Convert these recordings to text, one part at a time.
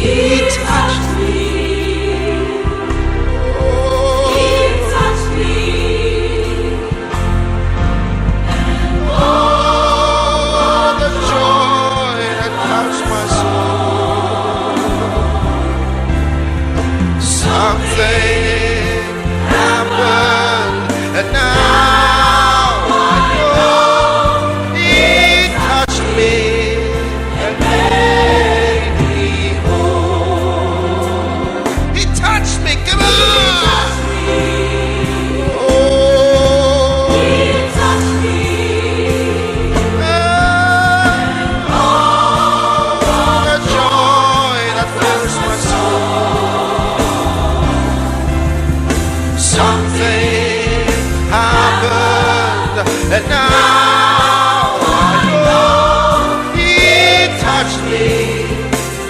He touched me. He touched me. Oh, the joy that touched my soul. Something happened, and now I know He touched me and made me whole. He touched me, come on. Oh, He touched me. the joy that fills my soul. Something happened, and now I know He touched me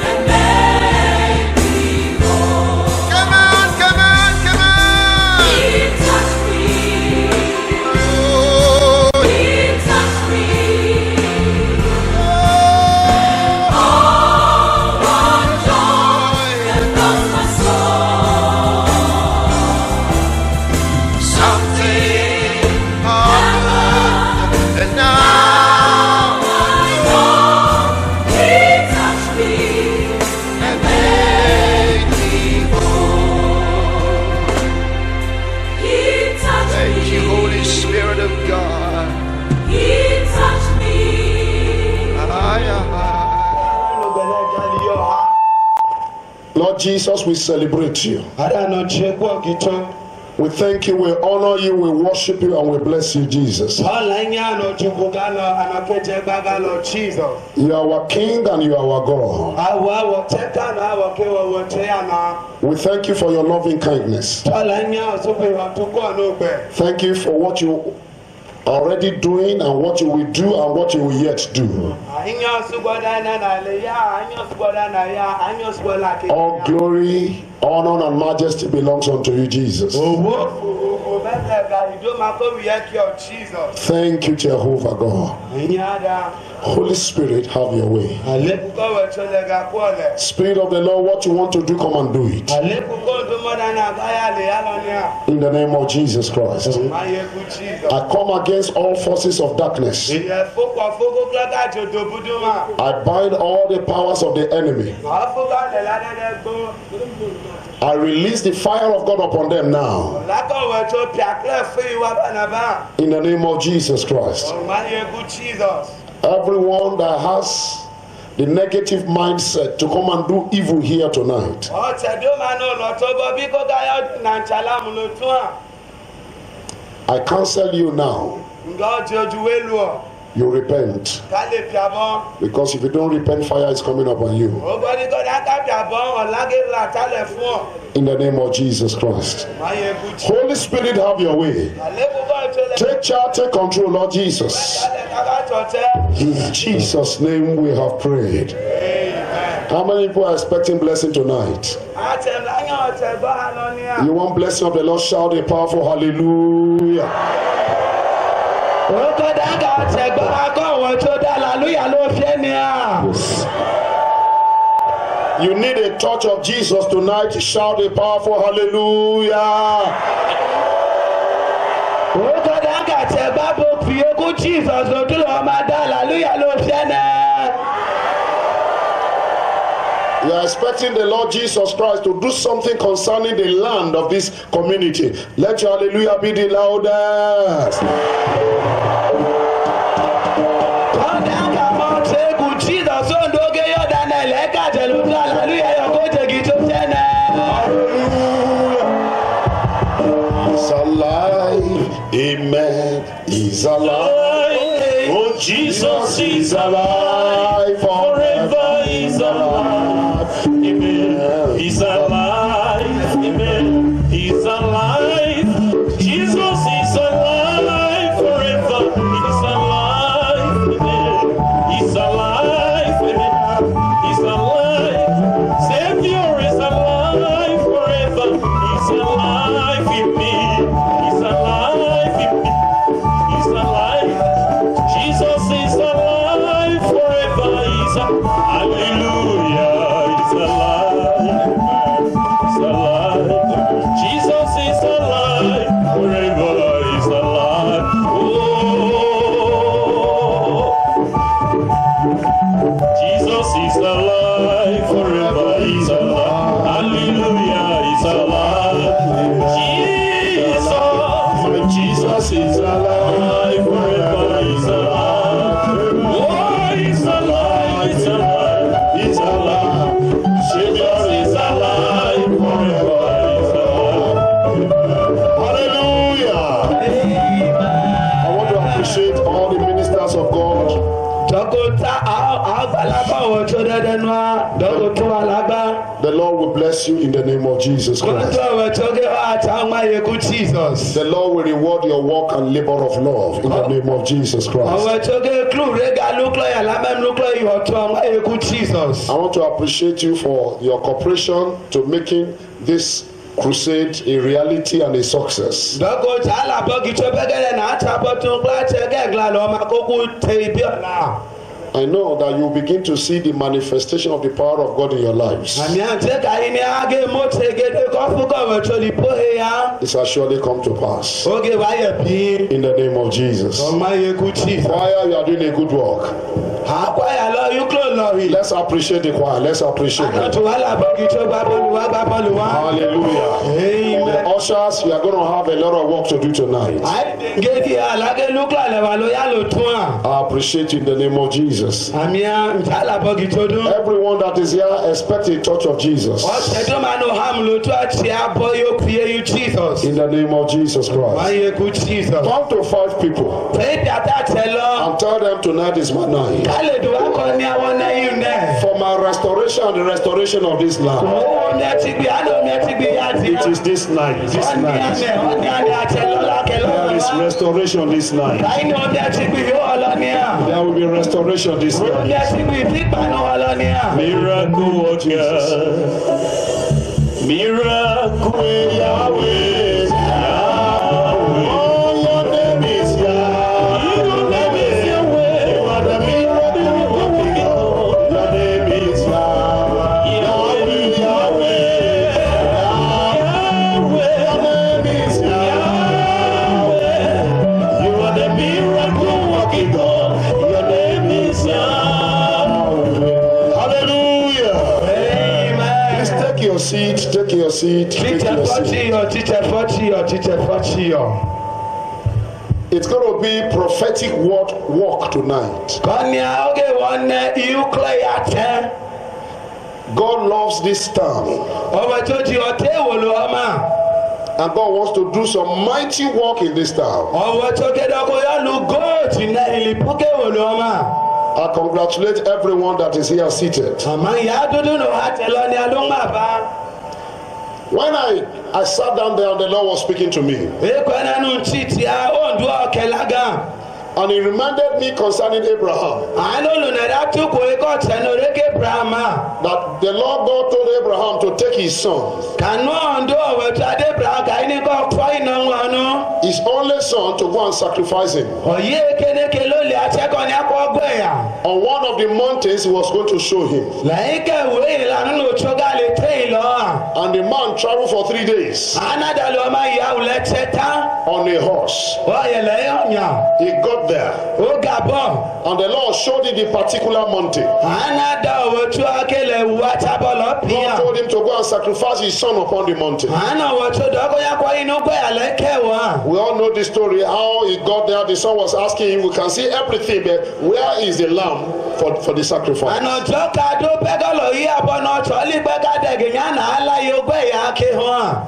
and made me whole. Come on, come on, come on. He touched me. Oh, He touched me. oh, What joy that fills my soul. something happened, and now He touched me and made me whole. He touched Thank you, me. Holy Spirit of God. He touched me. Aye, aye. Lord Jesus, we celebrate you. We thank you, we honor you, we worship you, and we bless you, Jesus. You are our King and you are our God. We thank you for your loving kindness. Thank you for what you are already doing and what you will do and what you will yet do. All glory, honor, and majesty belongs unto you, Jesus. Thank you, Jehovah God. Holy Spirit, have your way. Spirit of the Lord, what you want to do, come and do it. In the name of Jesus Christ. I come against all forces of darkness. I bind all the powers of the enemy. I release the fire of God upon them now. In the name of Jesus Christ. Everyone that has the negative mindset to come and do evil here tonight, I counsel you now. You repent. Because if you don't repent, fire is coming upon you. In the name of Jesus Christ. Holy Spirit, have your way. Take charge, take control, Lord Jesus. In Jesus' name we have prayed. How many people are expecting blessing tonight? You want blessing of the Lord? Shout a powerful hallelujah. Yes. You need a touch of Jesus tonight. Shout a powerful hallelujah. You are expecting the Lord Jesus Christ to do something concerning the land of this community. Let your hallelujah be the loudest. He's alive. Amen. He's alive. Oh, Jesus is alive. Forever he's alive. Amen. He's alive. Amen. He's alive. Jesus is alive. Forever he's alive. Amen. He's alive. Amen. He's alive. Savior is alive. Forever he's alive in me. He's alive in me. He's alive. Jesus is alive. Forever he's alive. Hallelujah. He's alive. The Lord will bless you in the name of Jesus Christ. The Lord will reward your work and labor of love in the name of Jesus Christ. I want to appreciate you for your cooperation to making this crusade a reality and a success. I know that you begin to see the manifestation of the power of God in your lives. It shall surely come to pass. In the name of Jesus. Choir, you are doing a good work. Let's appreciate the choir. Let's appreciate it. Hallelujah. Amen. The ushers, you are going to have a lot of work to do tonight. I appreciate you in the name of Jesus. Everyone that is here, expect a touch of Jesus. In the name of Jesus Christ. Come to 5 people and tell them tonight is my night. For my restoration and the restoration of this land. It is this night. This night. There is restoration this night. There will be restoration this night. Miracle worker. Miracle Yahweh. Take your seat. It's going to be prophetic word walk tonight. God loves this town. And God wants to do some mighty work in this town. I congratulate everyone that is here seated. When I sat down there, the Lord was speaking to me. And he reminded me concerning Abraham. That the Lord God told Abraham to take his son, his only son, to go and sacrifice him. On one of the mountains he was going to show him. And the man traveled for 3 days on a horse. He got there. And the Lord showed him the particular mountain. God told him to go and sacrifice his son upon the mountain. We all know the story, how he got there. The son was asking him, we can see everything, but where is the lamb for the sacrifice?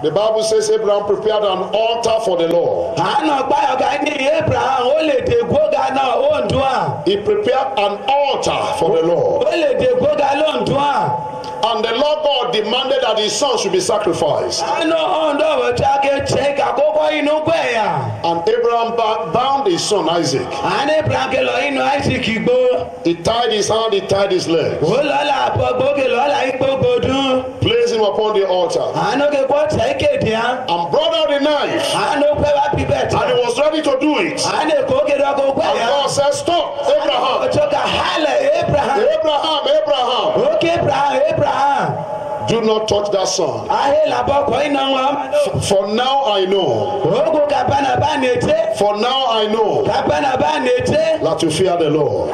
The Bible says Abraham prepared an altar for the Lord. He prepared an altar for the Lord. And the Lord God demanded that his son should be sacrificed. And Abraham bound his son Isaac. He tied his hand, he tied his leg. Placed him upon the altar. And brought out the knife. And he was ready to do it. And God said, stop, Abraham. Abraham. Do not touch that son. For now I know. For now I know that you fear the Lord.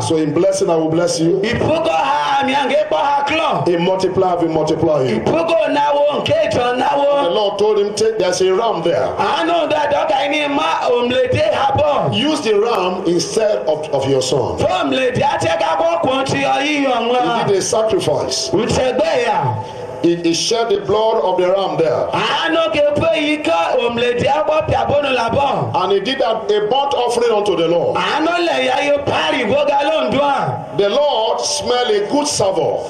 So in blessing I will bless you. In multiply I will multiply you. The Lord told him, there's a ram there. Use the ram instead of your son. He did a sacrifice. He shed the blood of the ram there. And he did a burnt offering unto the Lord. The Lord smelled a good savour.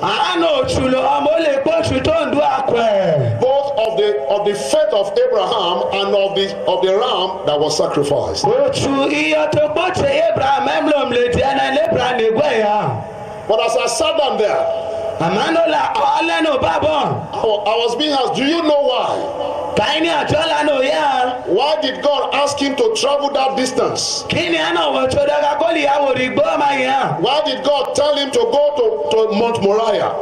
Both of the faith of Abraham and of the ram that was sacrificed. But as I sat down there, I was being asked, do you know why? Why did God ask him to travel that distance? Why did God tell him to go to Mount Moriah?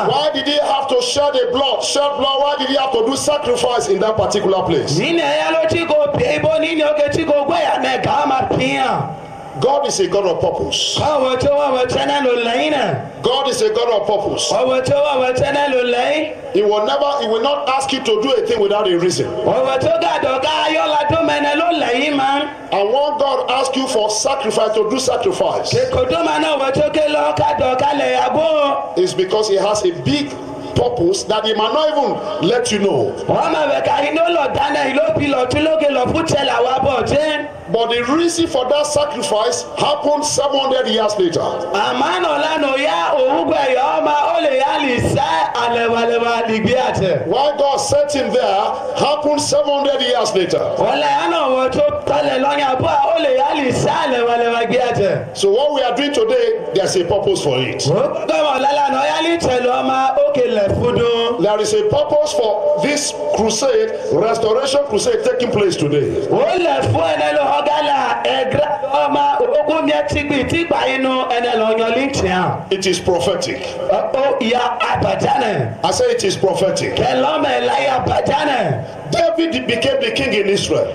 Why did he have to shed blood? Why did he have to do sacrifice in that particular place? God is a God of purpose. God is a God of purpose. He will not ask you to do a thing without a reason. And when God asks you for sacrifice, to do sacrifice, it's because he has a big purpose that he might not even let you know. But the reason for that sacrifice happened 700 years later. Why God set him there happened 700 years later. So what we are doing today, there's a purpose for it. There is a purpose for this crusade, restoration crusade, taking place today. It is prophetic. I say it is prophetic. David became the king in Israel.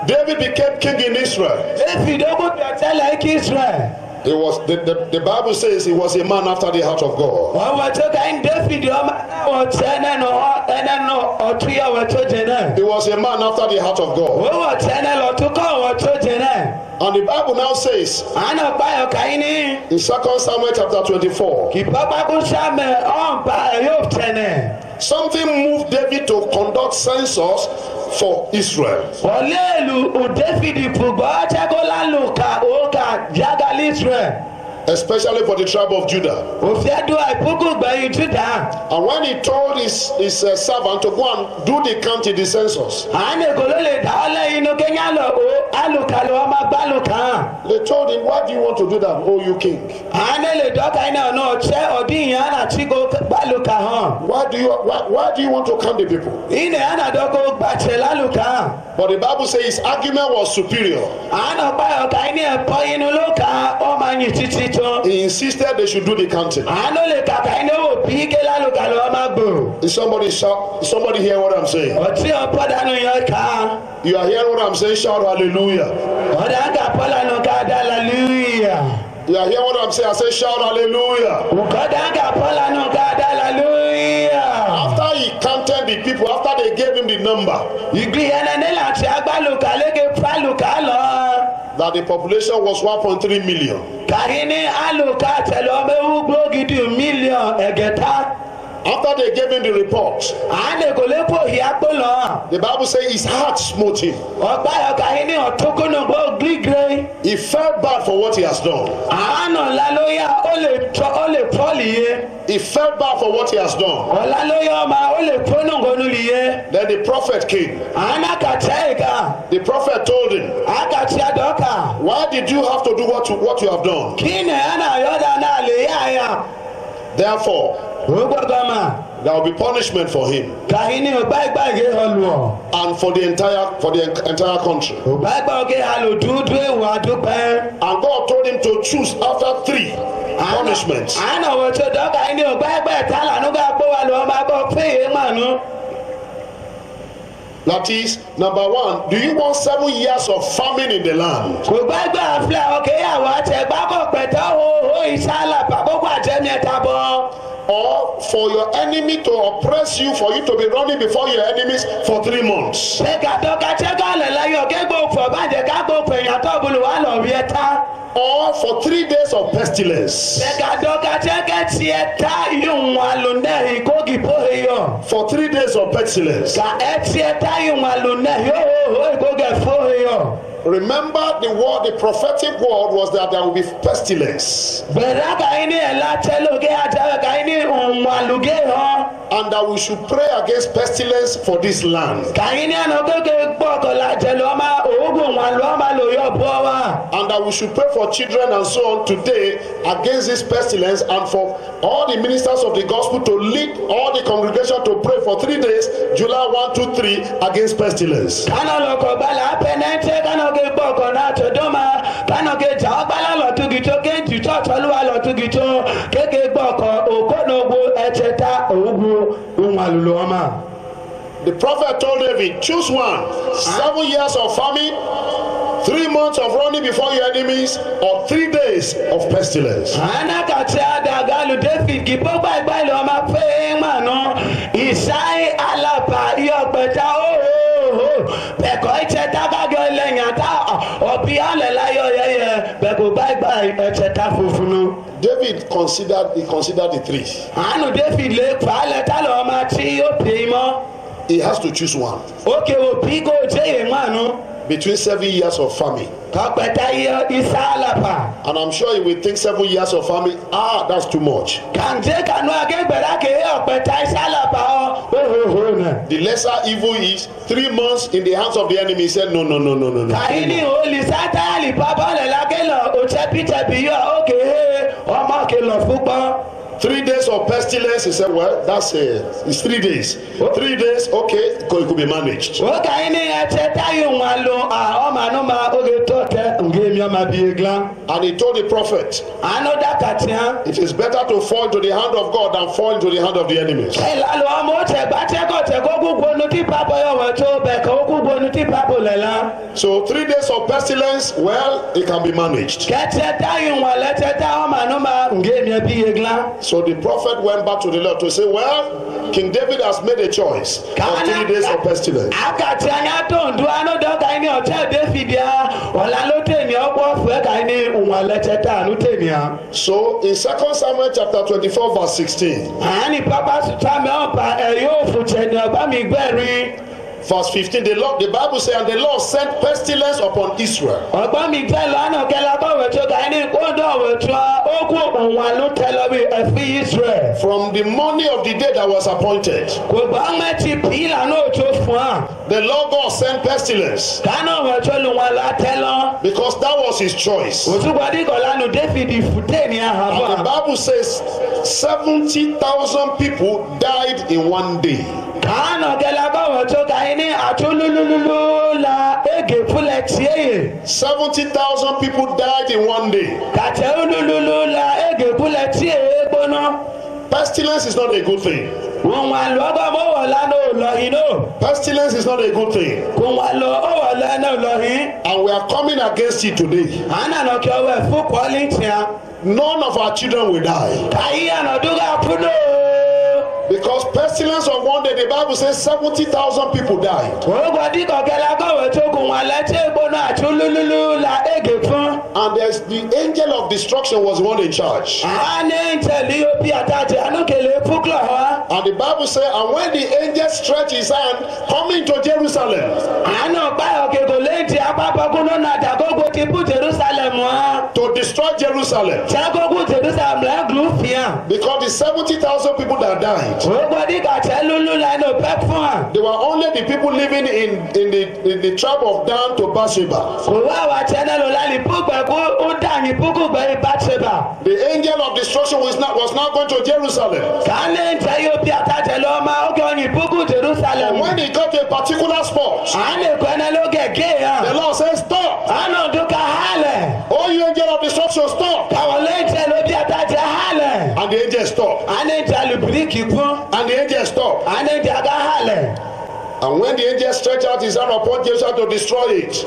David became king in Israel. It was the Bible says he was a man after the heart of God. He was a man after the heart of God. And the Bible now says in 2 Samuel chapter 24, something moved David to conduct census for Israel. Especially for the tribe of Judah. And when he told his servant to go and do the count in the census, they told him, why do you want to do that, oh you king? Why do you want to count the people? But the Bible says his argument was superior. He insisted they should do the counting. Is somebody hear what I'm saying? You are hearing what I'm saying? Shout hallelujah. You are hearing what I'm saying? I say shout hallelujah. After he counted the people, after they gave him the number, that the population was 1.3 million. After they gave him the report, the Bible says his heart smote him. He felt bad for what he has done. He felt bad for what he has done. Then the prophet came. The prophet told him, why did you have to do what you have done? Therefore, there will be punishment for him and for the entire country. And God told him to choose after 3 punishments. That is, number 1, do you want 7 years of famine in the land? Or for your enemy to oppress you, for you to be running before your enemies for 3 months? or for 3 days of pestilence. For 3 days of pestilence. Remember the word, the prophetic word was that there will be pestilence. And that we should pray against pestilence for this land. And that we should pray for children and so on today against this pestilence, and for all the ministers of the gospel to lead all the congregation to pray for 3 days, July 1, 2, 3, against pestilence. The prophet told David, choose one, 7 years of famine, 3 months of running before your enemies, or 3 days of pestilence. David considered the three. He has to choose one. Between 7 years of famine. And I'm sure he will think 7 years of famine, that's too much. The lesser evil is 3 months in the hands of the enemy. He said, no. 3 days of pestilence, he said, well, it's 3 days. 3 days, okay, it could be managed. And he told the prophet, it is better to fall into the hand of God than fall into the hand of the enemies. So 3 days of pestilence, well, it can be managed. So the prophet went back to the Lord to say, well, King David has made a choice of 3 days of pestilence. So in 2 Samuel chapter 24 verse 16. Verse 15, the Bible says, and the Lord sent pestilence upon Israel. From the morning of the day that was appointed, the Lord God sent pestilence. Because that was his choice. And the Bible says 70,000 people died in one day. 70,000 people died in one day. Pestilence is not a good thing. Pestilence is not a good thing. And we are coming against it today. None of our children will die. Because pestilence of one day, the Bible says 70,000 people died. And there's the angel of destruction was one in charge. And the Bible says, and when the angel stretched his hand coming to Jerusalem to destroy Jerusalem, because the 70,000 people that died, they were only the people living in the tribe of Dan to Bathsheba. The angel of destruction was not going to Jerusalem. And when he got to a particular spot, the Lord says, stop. Oh, you angel of destruction, stop. And the angel stopped. And the angel stopped. And when the angel stretched out his hand upon Jerusalem to destroy it,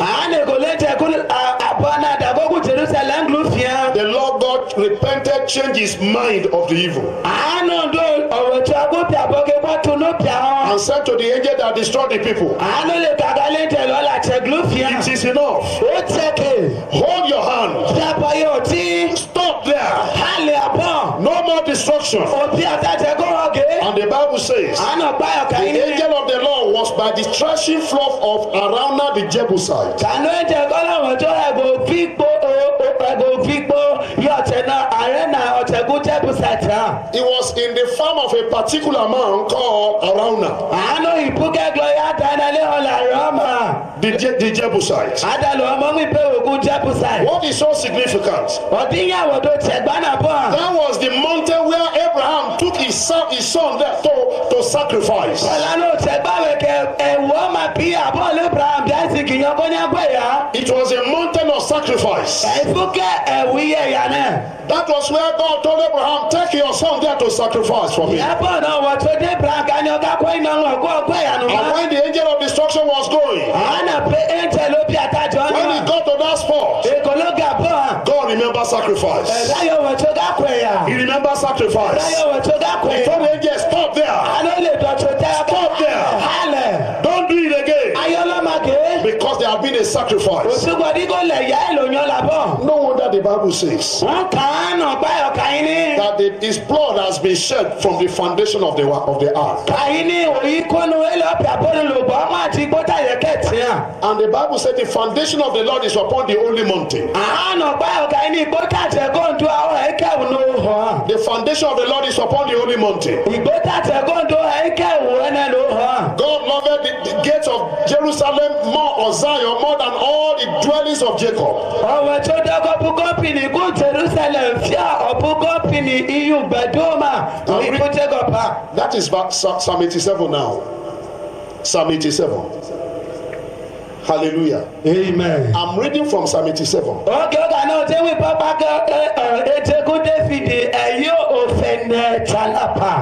the Lord God repented, changed his mind of the evil, and said to the angel that destroyed the people, it is enough. Hold your hand. destruction. Òbí àtàjẹ́ kó hàn gé. And the Bible says, Àánú báyọ̀ the kàyín ní. angel of the Lord was by the threshing floor of Araunah the Jebusite. Kànú ẹ̀jẹ̀ kọ́ làwọn tó ẹ̀gò fígbó yóò tẹ̀ náà àrẹ́nà ọ̀tẹ̀gùn Jẹ́bùsàtà. He was in the farm of a particular man called Araunah, Àánú ìbúkẹ́gbọ̀ yá dáná lé ọ̀là rọ́mà. the Jebusite. Àdàlù ọmọ mi pé ògùn Jẹ́bùsàtà. What is so significant? Ọ̀dínyàwó tó tẹ̀gbánà bọ̀. That was the mountain where Abraham took his son there to sacrifice. Ọ̀lànà tẹ̀gbáwé kẹ ẹ̀wọ́ ọmọ bí àbọ̀ Abraham dáìsì kìyàn kó ní agbẹ̀yà. It was a mountain of sacrifice. Ẹ̀fúkẹ́ ẹ̀wú yẹ̀ yà náà. That was where God told Abraham, take your son there to sacrifice for me. Ìyàbọ̀ náà wọ̀ tó dé Abraham ká ní ọgá kó iná wọn kó ọgbẹ̀yà nù. And when the angel of destruction was going, Àánà pé ẹ̀ńtẹ̀ ló bí àtàjọ when náà. he got to that spot, Èkó ló gà bọ̀. God remembered sacrifice. Ẹ̀dáyọ̀ wọ̀ tó gà kọ̀yà. He remembered sacrifice. Ẹ̀dáyọ̀ wọ̀ tó gà He told kọ̀yà. the angel, stop there. Àánú lè dọ̀tún tẹ́ Stop there. Hálẹ̀. Don't do it again. Ayọ́lọ́màgé. Because there had been a sacrifice. Òṣùgbọ̀dí kò lẹ̀ yá èlòyàn làbọ̀. No wonder the Bible says Wọ́n kàn án nà báyọ̀ kàyín ní. that his blood has been shed from the foundation of the ark. Kàyín ní òyìn kónú ẹlọ́pì àbọ̀nulògbọ̀ ọmọ àti gbọ́tà yẹ kẹ̀tì hàn. And the Bible said the foundation of the Lord is upon the holy mountain. Àánà báyọ̀ kàyín ní gbọ́tà tẹ̀gọ́ǹdù àwọn ẹ̀kẹ́wù ló hàn. The foundation of the Lord is upon the holy mountain. Ìgbọ́tà tẹ̀gọ́ǹdù ẹ̀kẹ́wù ẹ̀nẹ́ ló hàn. God loved the gates of Jerusalem more, or Zion, more than all the dwellings of Jacob. Ọ̀wẹ̀ tó dọ́gọ́ bukọ́pìnì kú Jerusalem fíà ọ̀bukọ́pìnì iyú gbẹ̀dọ́mà ìbú Jẹ́gọ̀pà. That is Psalm 87 now. Psalm 87. Hallelujah. Amen. I'm reading from Psalm 87. Oge ọ̀gá náà ṣé wí pápá ẹ̀ẹ́dẹ́gún Dáfídì ẹ̀yọ́ òfin tàlápà.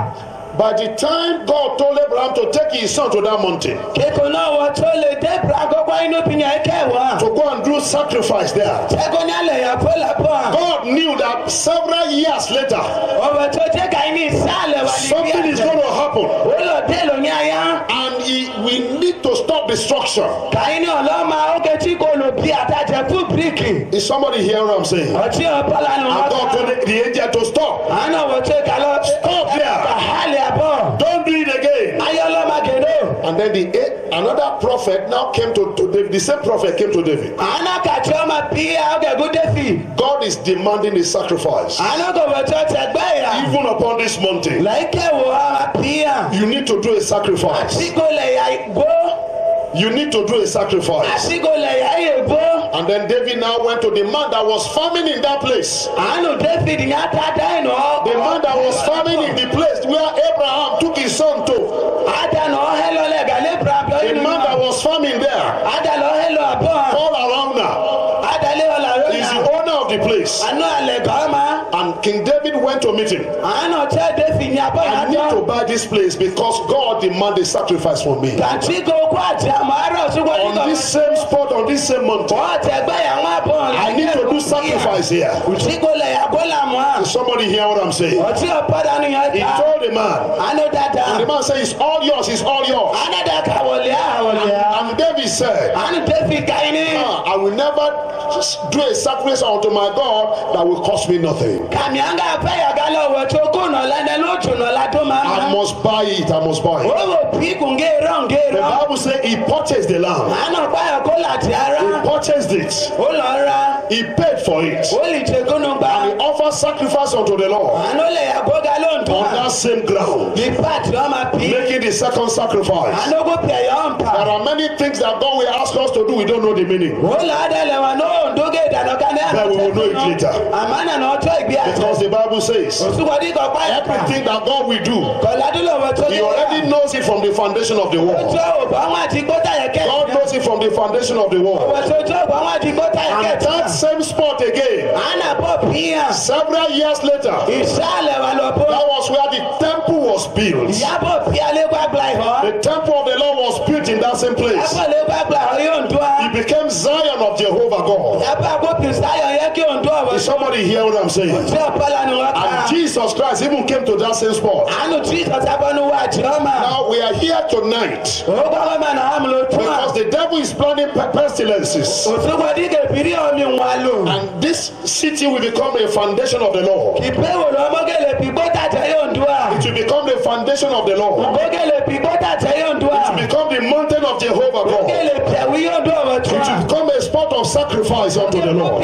By the time God told Abraham to take his son to that mountain, Kíkùn náà wọ́n tó lè dé Bragogbo inú bìyàn ẹ̀kẹ́wà. to go and do sacrifice there, Ṣẹ́gun ní alẹ̀ yà fún làbọ̀. God knew that several years later, Ọ̀wẹ̀ tó jẹ́ ká ní ìsàlẹ̀ wà ní bí something is going to happen. Ó lọ dé lóní ayá. And we need to stop destruction. Kàyí ní ọlọ́mà ókè tí kò lò bí àtàjẹ̀ fún bíríkì. Is somebody hearing what I'm saying? And Ọtí ọ̀pọ̀lá ni wọ́n God told the angel to stop. Àánà wọ́n tó kà lọ. Stop there. Àhálẹ̀ àbọ̀. Don't do it again. Ayọ́lọ́mà gèdè. And then another prophet now came to David. The same prophet came to David. Àánà kàtí ọmọ bí ọ̀gẹ̀gún Dáfídì. God is demanding a sacrifice. Àánà kò wọ́n tó tẹ̀gbẹ́ yà. Even upon this mountain, Lẹ́kẹ̀ wò ọmọ bí yà. you need to do a sacrifice. Àsìkò lẹ̀ yà gbó. You need to do a sacrifice. Àsìkò lẹ̀ yà yè gbó. And then David now went to the man that was farming in that place. Àánú Dáfídì yà tá dáìnù ọ́. The man that was farming in the place where Abraham took his son to. Àdànù ọ̀hẹ́ lọ lẹ̀ gàlẹ́ Brabọ́ The inú man that was farming there, Àdàlù ọ̀hẹ́ lọ àbọ̀. all around now, Àdàlẹ́ ọ̀là is rẹ̀ the owner of the place. Àánú àlẹ̀ gọ́ọ́mà. And King David went to meet him. Àánú tẹ́ Dáfídì ní abọ́ I need to ìyàtọ̀. buy this place because God demanded sacrifice from me. Kàtí kókó àti àmọ́ àárọ̀ ṣùgbọ́n On this same spot, on this same mountain, wọ́n tẹ̀gbẹ́ yà wọ́n àbọ̀. I need to do sacrifice here. Òtíkò lẹ̀ yà kó làmú à. Is somebody hear what I'm saying? Ọtí ọ̀pọ̀dà ni yẹn He ta. told the man, Àánú dáadáa. and the man said, it's all yours, it's all yours. Àánú dàkà wọlé àwọlé. And David said, Àánú Dáfídì kàyí ní. I will never do a sacrifice unto my God that will cost me nothing. Kàmí àǹgá fẹ́ yàgá lọ́wọ́ tó kùnà lẹ́nu lójúnà ládùn máa I ń. must buy it, I must buy it. Owó píkùn géràn The géràn. Bible says he purchased the land. Àánú báyọ̀ kó láti ara. He purchased it. Ó lọ ra. He paid for it. Ó lè ṣe kúnnú gbà. And he offered sacrifice unto the Lord Àánú lè yàgóga lóńtọ́. on that same ground, Ní pàtì ọmọ pí. making the second sacrifice. Àánú kò pè yọ̀ ń pa. There are many things that God will ask us to do, we don't know the meaning. Ó lọ adẹ́lẹ̀ wọn náà òǹdógé ìdánọ̀ká ní But we will know it later. Àmọ́ nànà ọjọ́ ìgbé àjẹ́. Because the Bible says, Òṣùwọ̀dí kan páyà pa. everything that God will do, Kọ̀ládúlọ̀ wọn tó He already knows it from the foundation of the world. Ojú ọ̀bọ̀ wọn àti gbọ́tà yẹ kẹ́. God knows it from the foundation of the world. Ọ̀bọ̀ tó ojú ọ̀bọ̀ wọn àti gbọ́tà yẹ And kẹ́. that same spot again, Àánà bọ̀ píyàn. several years later, Ìṣàlẹ̀ wà lọ bó. that was where the temple was built. Ìyábọ̀ pí alẹ́gbàgbà ìhọ́. The temple of the Lord was built in that same place. Ìyábọ̀ alẹ́gbàgbà ìhọ́ yóò ń dúà. It became Zion of Jehovah God. Ìyábọ̀ àgbókù sáyọ̀ yẹ kí òǹdó ọ̀wọ̀ Is somebody hear what I'm saying? And Jesus Christ even came to that same spot. Now we are here tonight because the devil is planning pestilences. And this city will become a foundation of the Lord. It will become the foundation of the Lord. It will become the mountain of Jehovah God. It will become a spot of sacrifice unto the Lord.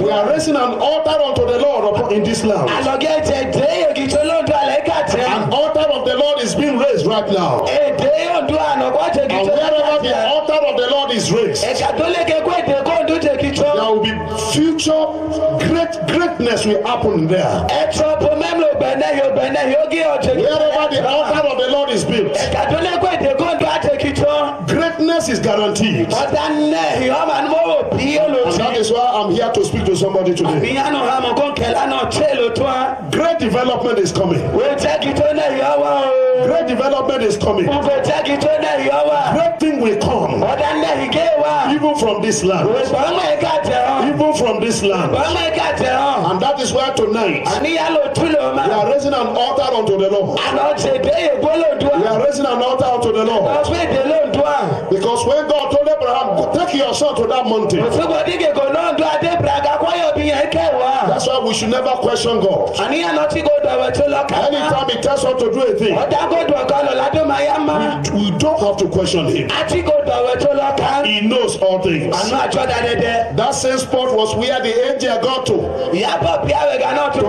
We are raising an altar unto the Lord in this land. An altar of the Lord is being raised right now. And wherever the altar of the Lord is raised, there will be future greatness will happen there. Wherever the altar of the Lord is built, greatness is guaranteed. And that is why I'm here to speak to somebody today. Great development is coming. Great development is coming. Great thing will come. Even from this land. Even from this land. And that is why tonight we are raising an altar unto the Lord. We are raising an altar unto the Lord. Because when God told Abraham, take your son to that mountain. That's why we should never question God. Anytime he tells us to do a thing, we don't have to question him. He knows all things. That same spot was where the angel got to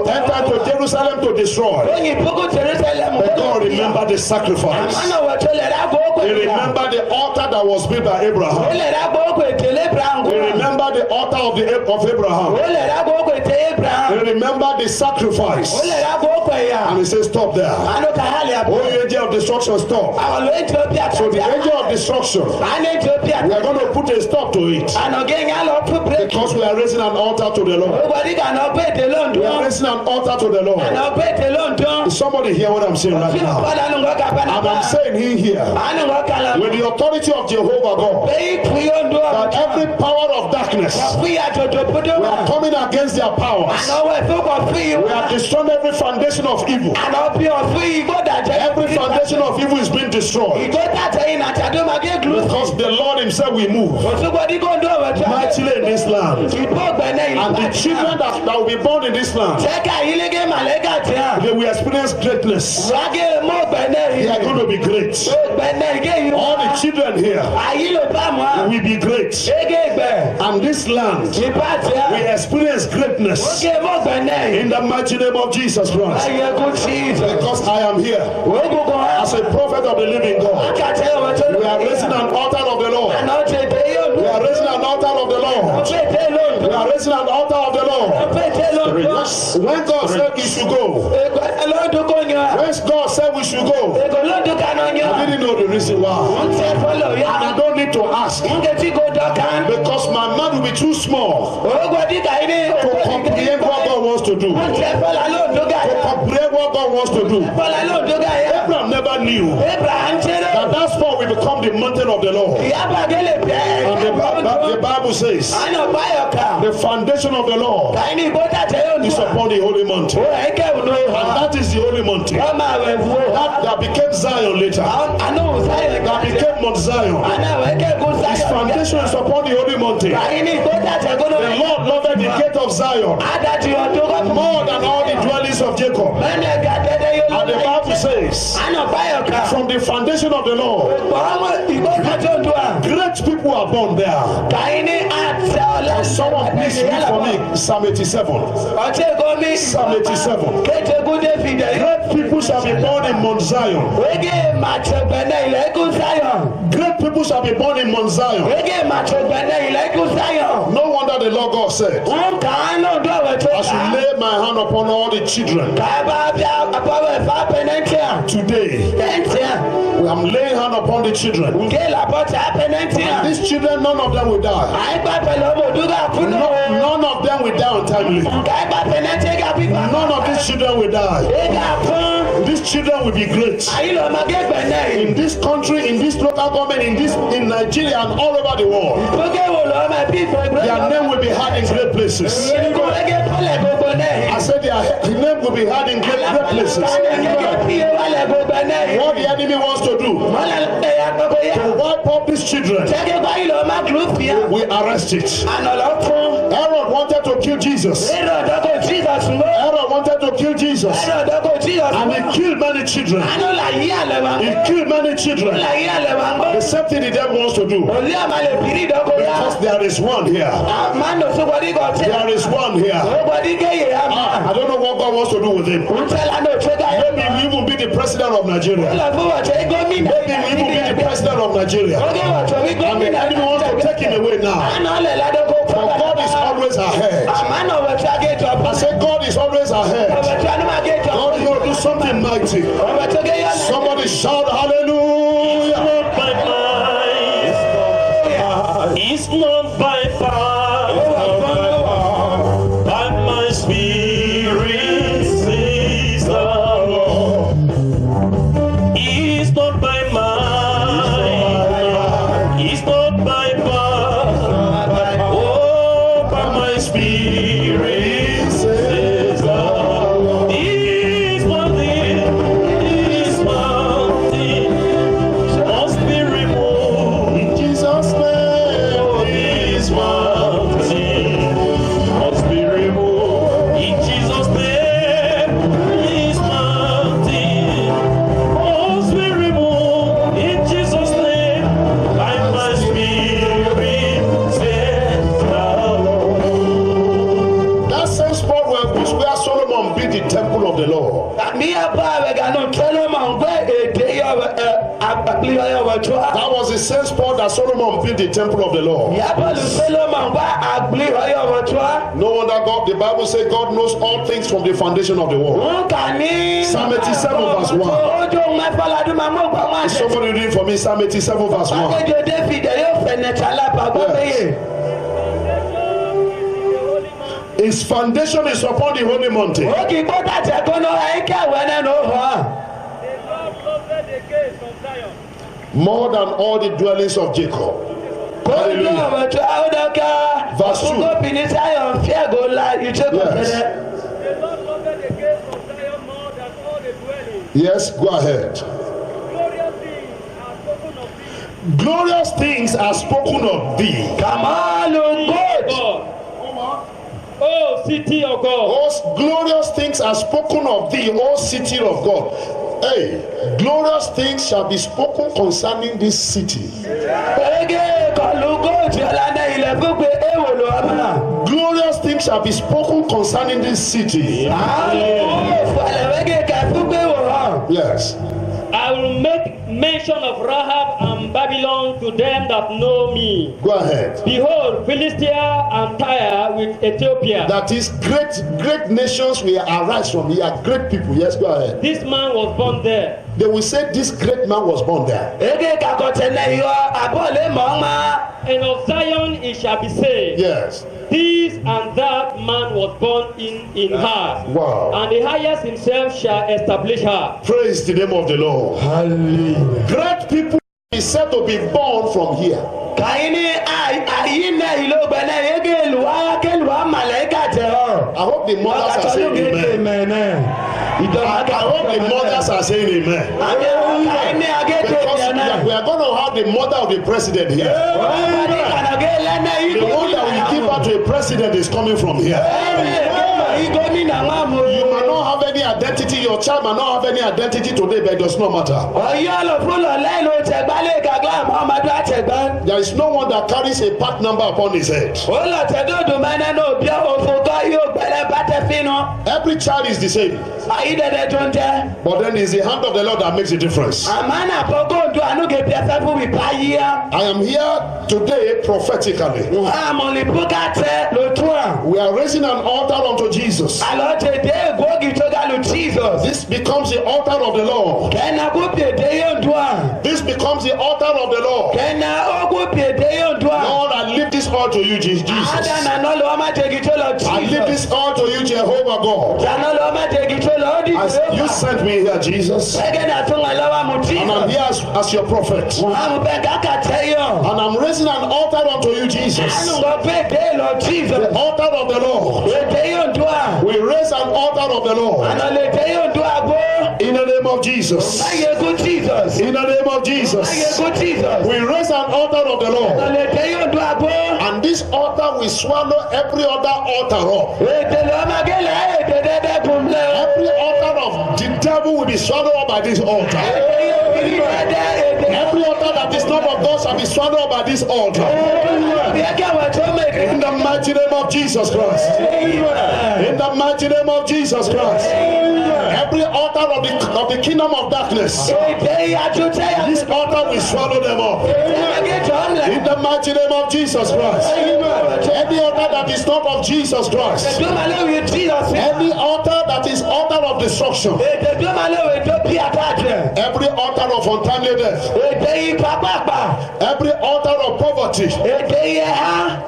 enter to Jerusalem to destroy. But God remembered the sacrifice. He remembered the altar that was built by Abraham. He remembered the altar of Abraham. He remembered the sacrifice. And he says, stop there. Oh, angel of destruction, stop. So the angel of destruction, we are going to put a stop to it. Because we are raising an altar to the Lord. We are raising an altar to the Lord. Somebody hear what I'm saying right now? And I'm saying here, with the authority of Jehovah God, that every power of darkness, we are coming against their powers. We are destroying every foundation of evil. Every foundation of evil is being destroyed. Because the Lord himself will move mightily in this land. And the children that will be born in this land, they will experience greatness. They are going to be great. All the children here will be great. And this land will experience greatness in the mighty name of Jesus Christ. Because I am here as a prophet of the living God. We are raising an altar of the Lord. We are raising an altar of the Lord. We are raising an altar of the Lord. When God said we should go, when God said we should go, I didn't know the reason why. And I don't need to ask. Because my mind will be too small to comprehend what God wants to do. To comprehend what God wants to do. Abraham never knew that spot will become the mountain of the Lord. And the Bible says the foundation of the Lord is upon the holy mountain. And that is the holy mountain. That became Zion later. That became Mount Zion. His foundation is upon the holy mountain. The Lord loved the gate of Zion more than all the dwellings of Jacob. And the Bible says, from the foundation of the Lord, great people are born there. And someone please read for me Psalm 87. Psalm 87. Great people shall be born in Mount Zion. Great people shall be born in Mount Zion. No wonder the Lord God said, I should lay my hand upon all the children. Today, I'm laying hand upon the children. And these children, none of them will die. None of them them will die untimely. None of these children will die. These children will be great. In this country, in this local government, in Nigeria and all over the world. Their name will be heard in great places. I said their name will be heard in great places. What the enemy wants to do, to wipe up these children, we arrest it. Herod wanted to kill Jesus. Herod wanted to kill Jesus. And he killed many children. He killed many children. The same thing the devil wants to do. Because there is one here. There is one here. I don't know what God wants to do with him. Maybe he will be the president of Nigeria. Maybe he will be the president of Nigeria. And the enemy wants to take him away now. For God is always ahead. I say God is always ahead. God is going to do something mighty. Somebody shout hallelujah. It's not by power, by my spirit, says the Lord. It's not by might, it's not by power, oh, by my spirit, says the Lord. This mountain must be removed. In Jesus' name. This mountain must be removed. In Jesus' name, this mountain must be removed. In Jesus' name, by my spirit, says the Lord. That same spot where Solomon built the temple of the Lord. That was the same spot that Solomon built the temple of the Lord. No wonder God, the Bible says God knows all things from the foundation of the world. Psalm 87 verse 1. Is somebody reading for me Psalm 87 verse 1? Yes. His foundation is upon the holy mountain. More than all the dwellings of Jacob. Hallelujah. Verse 2. Yes, go ahead. Glorious things are spoken of thee. Oh, city of God. Those glorious things are spoken of thee, O city of God. Hey, glorious things shall be spoken concerning this city. Glorious things shall be spoken concerning this city. Yes. I will make mention of Rahab and Babylon to them that know me. Go ahead. Behold, Philistia and Tyre with Ethiopia. That is great nations will arise from here. Great people. Yes, go ahead. This man was born there. They will say this great man was born there. And of Zion it shall be said, Yes. this and that man was born in her. Wow. And the highest himself shall establish her. Praise the name of the Lord. Hallelujah. Great people is said to be born from here. I hope the mothers are saying amen. I hope the mothers are saying amen. Because we are going to have the mother of the president here. The one that will give birth to a president is coming from here. You might not have any identity, your child might not have any identity today, but it does not matter. There is no one that carries a part number upon his head. Every child is the same. But then it's the hand of the Lord that makes a difference. I am here today prophetically. We are raising an altar unto Jesus. Jesus. This becomes the altar of the Lord. This becomes the altar of the Lord. Lord, I lift this altar to you, Jesus. I lift this altar to you, Jehovah God. As you sent me here, Jesus. And I'm here as your prophet. And I'm raising an altar unto you, Jesus. The altar of the Lord. We raise an altar of the Lord. In the name of Jesus. In the name of Jesus. We raise an altar of the Lord. And this altar will swallow every other altar up. Every altar of the devil will be swallowed up by this altar. Every altar that is not of God shall be swallowed up by this altar. In the mighty name of Jesus Christ. In the mighty name of Jesus Christ. Every altar of the kingdom of darkness, this altar will swallow them up. In the mighty name of Jesus Christ. Every altar that is not of Jesus Christ, every altar that is altar of destruction, every altar of untimely death, every altar of poverty,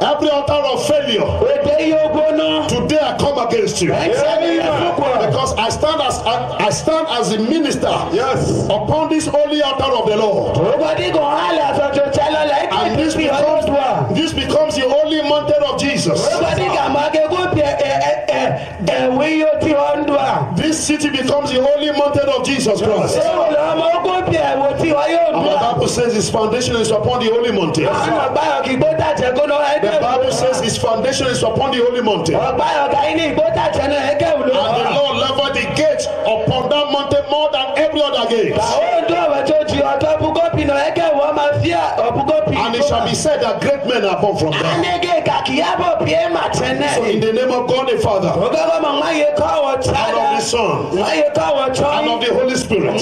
every altar of failure, today I come against you. Because I stand as a minister upon this holy altar of the Lord. And this becomes the holy mountain of Jesus. This city becomes the holy mountain of Jesus Christ. And the Bible says his foundation is upon the holy mountain. The Bible says his foundation is upon the holy mountain. And the Lord leveled the gates upon that mountain more than every other gate. And it shall be said that great men are born from them. So in the name of God the Father, and of the Son, and of the Holy Spirit,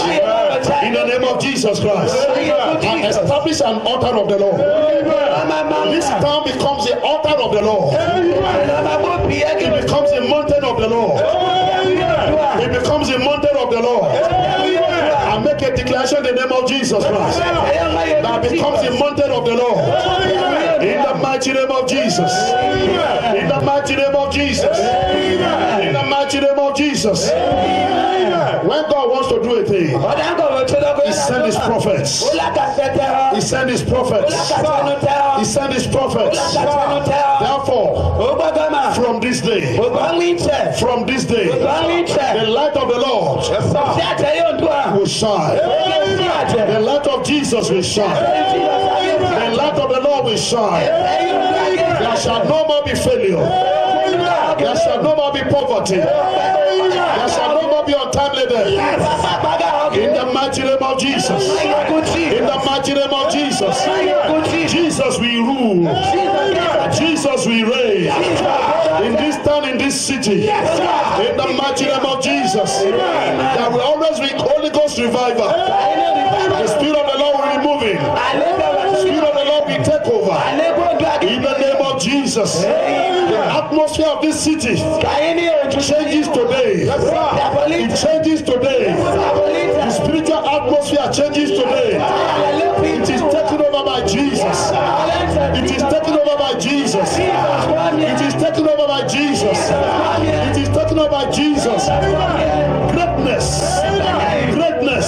in the name of Jesus Christ, and establish an altar of the Lord. This town becomes the altar of the Lord. It becomes the mountain of the Lord. It becomes the mountain of the Lord. I make a declaration in the name of Jesus Christ. That becomes the mountain of the Lord. In the mighty name of Jesus. In the mighty name of Jesus. In the mighty name of Jesus. When God wants to do a thing, he sent his prophets. He sent his prophets. He sent his prophets. Therefore, from this day, the light of the Lord will shine. The light of Jesus will shine. The light of the Lord will shine. There shall no more be failure. There shall no more be poverty. There shall no more be untimely death. In the mighty name of Jesus. In the mighty name of Jesus. Jesus will rule. Jesus will reign. In this town, in this city. In the mighty name of Jesus. There will always be Holy Ghost revival. The Spirit of the Lord will be moving. The Spirit of the Lord will take over. In the name of Jesus. The atmosphere of this city changes today. It changes today. The spiritual atmosphere changes today. It is taken over by Jesus. It is taken over by Jesus. It is taken over by Jesus. It is taken over by Jesus. Greatness, greatness,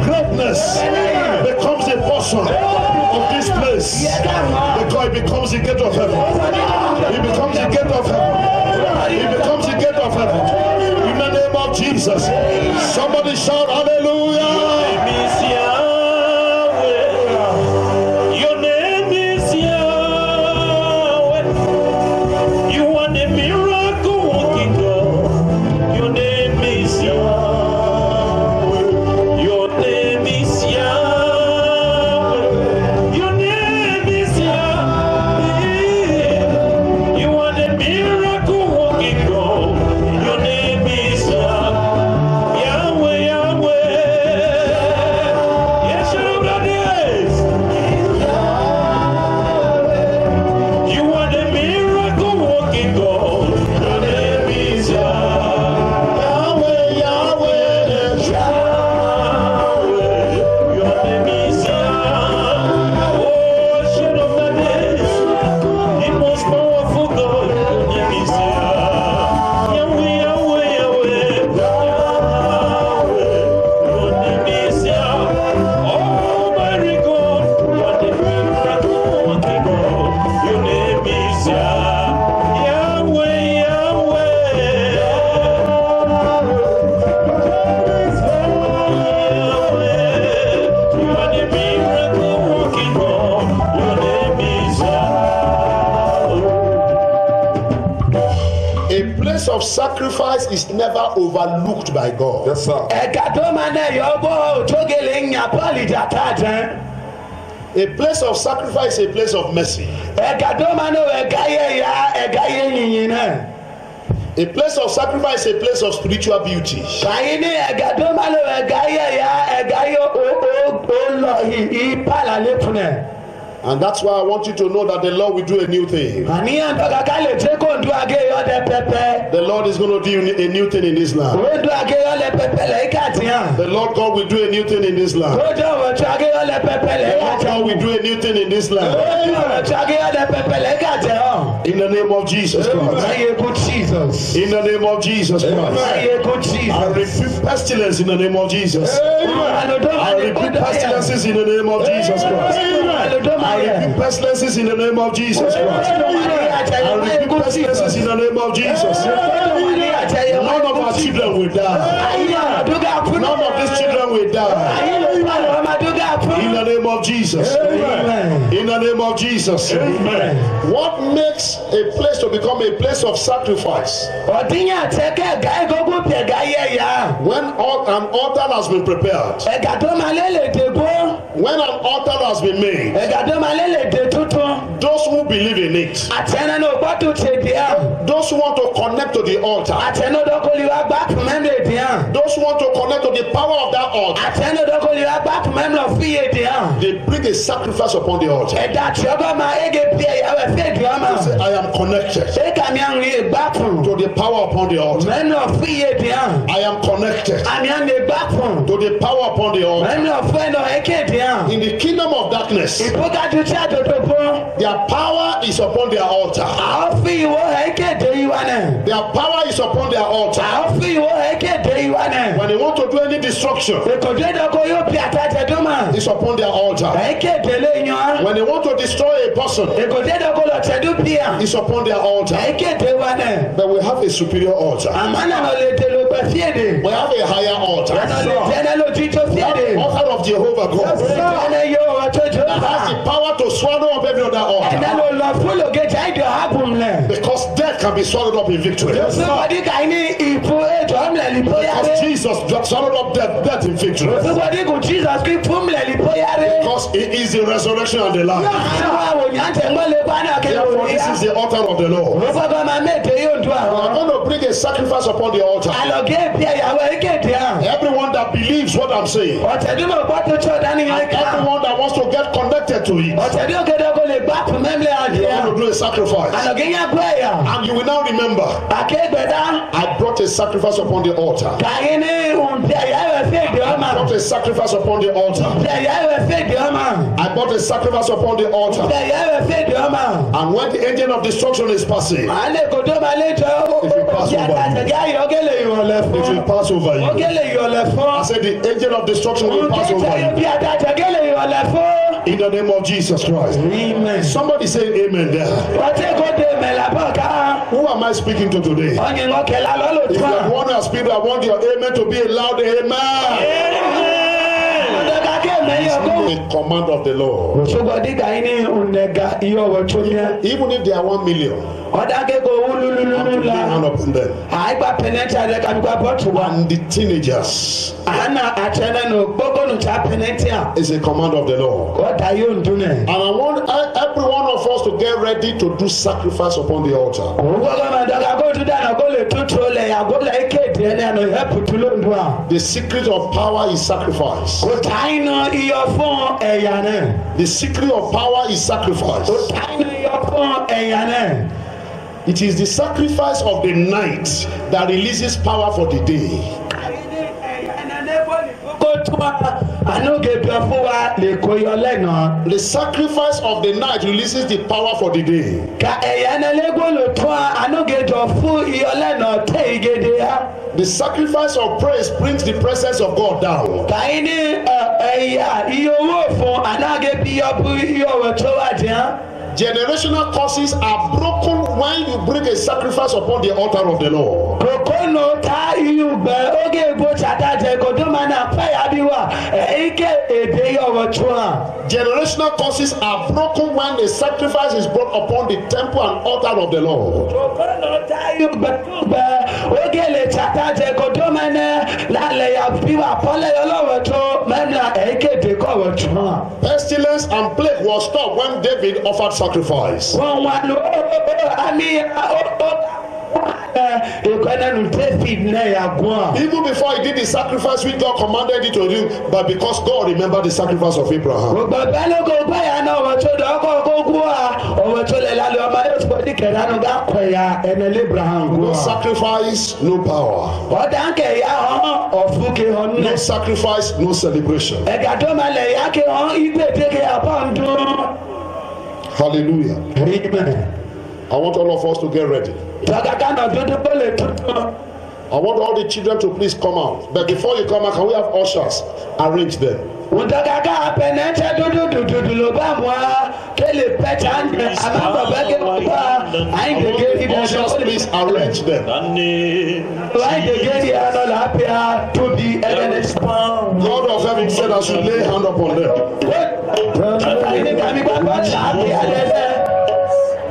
greatness becomes a portion of this place. Because it becomes the gate of heaven. It becomes the gate of heaven. It becomes the gate of heaven. In the name of Jesus. Somebody shout hallelujah. Your name is Yahweh. You are the miracle working God. Your name is Yahweh. Your name is Yahweh. Your name is Yahweh. You are the miracle working God. Your name is Yahweh. Yahweh, Yahweh. place of sacrifice is never overlooked by God. Yes, sir. ẹ̀ka tó máa náà yọ ọgbọ́n òtógele ń yàn bọ́ọ̀lì jàkà jẹ́. A place of sacrifice is a place of mercy. ẹ̀ka tó máa náà ẹ̀ka yẹ ya ẹ̀ka yẹ yìnyín náà. A place of sacrifice is a place of spiritual beauty. kàyí ní ẹ̀ka tó máa náà ẹ̀ka yẹ ya ẹ̀ka yẹ ó lọ ìpàlà lẹ́kùn náà. And that's why I want you to know that the Lord will do a new thing. àníyàn tó kàkà lè tẹ́ kó ń dún agéyọ̀ dẹ pẹpẹ. The Lord is going to do a new thing in this land. ó dún agéyọ̀ lẹ pẹpẹ lẹ́yìn kàtíyàn. The Lord God will do a new thing in this land. ó dún ọ̀rọ̀ tó agéyọ̀ lẹ pẹpẹ The lẹ́yìn Lord God will kàtíyàn. do a new thing in this ó land. dún ọ̀rọ̀ tó agéyọ̀ lẹ pẹpẹ lẹ́yìn kàtíyàn. In the name of Jesus Christ. ayé kú Jesus. In the name of Jesus Christ. ayé kú I Jesus. rebuke pestilence in the name of Jesus. I rebuke pestilences in the name of Jesus Christ. I rebuke pestilences in the name of Jesus Christ. I rebuke pestilences in the name of Jesus. None of our children will die. None of these children will die. In the name of Jesus. In the name of Jesus. What makes a place to become a place of sacrifice? When an altar has been prepared, when an altar has been made, those who believe in it, those who want to connect to the altar, those who want to connect to the power of that altar, they bring a sacrifice upon the altar. They say, I am connected to the power upon the altar. I am connected to the power upon the altar. In the kingdom of darkness, their power is upon their altar. Their power is upon their altar. When they want to do any destruction, it's upon their altar. When they want to destroy a person, it's upon their altar. But we have a superior altar. We have a higher altar. The altar of Jehovah God. That has the power to swallow up every other altar. Because death can be swallowed up in victory. Because Jesus swallowed up death in victory. Because he is the resurrection and the life. Therefore, this is the altar of the Lord. We are going to bring a sacrifice upon the altar. Everyone that believes what I'm saying, and everyone that wants to get connected to it, you are going to do a sacrifice. And you will now remember, I brought a sacrifice upon the altar. I brought a sacrifice upon the altar. I brought a sacrifice upon the altar. And when the angel of destruction is passing, it will pass over you. I said the angel of destruction will pass over you. In the name of Jesus Christ. Amen. Somebody say amen there. Who am I speaking to today? If you want to speak, I want your amen to be a loud amen. A command of the Lord. Even if they are 1 million, I'm putting hand upon them. And the teenagers is a command of the Lord. And I want every one of us to get ready to do sacrifice upon the altar. The secret of power is sacrifice. The secret of power is sacrifice. It is the sacrifice of the night that releases power for the day. The sacrifice of the night releases the power for the day. The sacrifice of praise brings the presence of God down. Generational curses are broken when you bring a sacrifice upon the altar of the Lord, Kokono ta iyugbe oge egbo chataje koduma na paya biwa ike ede yowochua. generational curses are broken when a sacrifice is brought upon the temple and altar of the Lord. Kokono ta iyugbe oge le chataje koduma na lale ya biwa pole yolowocho mena ike de kowochua. Pestilence and plague was stopped when David offered sacrifice. Wọ́n wá lọ àmì ìkọ́nẹ́nu David náà yà gún. Even before he did the sacrifice which God commanded it to do, but because God remembered the sacrifice of Abraham. Gbogbo ẹlẹ́gò gbáyà náà ọ̀wọ̀ tó dọ̀ ọkọ̀ kó gún wa ọ̀wọ̀ tó lè lálẹ́ ọmọ yóò tó ní kẹ̀dánù gá kọ̀yà ẹ̀nà Abraham gún No wa. sacrifice, no power. Ọ̀dà kẹ̀yà hàn ọ̀fúnkè hàn No nù. sacrifice, no celebration. Ẹ̀gà tó máa lẹ̀ yá kí hàn ìgbèdéke àbọ̀ ń dún. Hallelujah. Amen. I want all of us to get ready. Tọ́kàkà náà dúdú bó lè tuntun. I want all the children to please come out. But before you come out, can we have ushers? Arrange them. Tọ́kàkà apẹ̀nẹ́tẹ̀ dúdú ló bá mú wa kéle pẹ̀tà ń jẹ àmọ́ bàbá ké wá àyìndégé ìdá Ushers, please arrange them. àyìndégé ìdá lọ́la pẹ̀lá tóbi ẹ̀dẹ̀lẹ̀. God of heaven said I should lay hand upon them.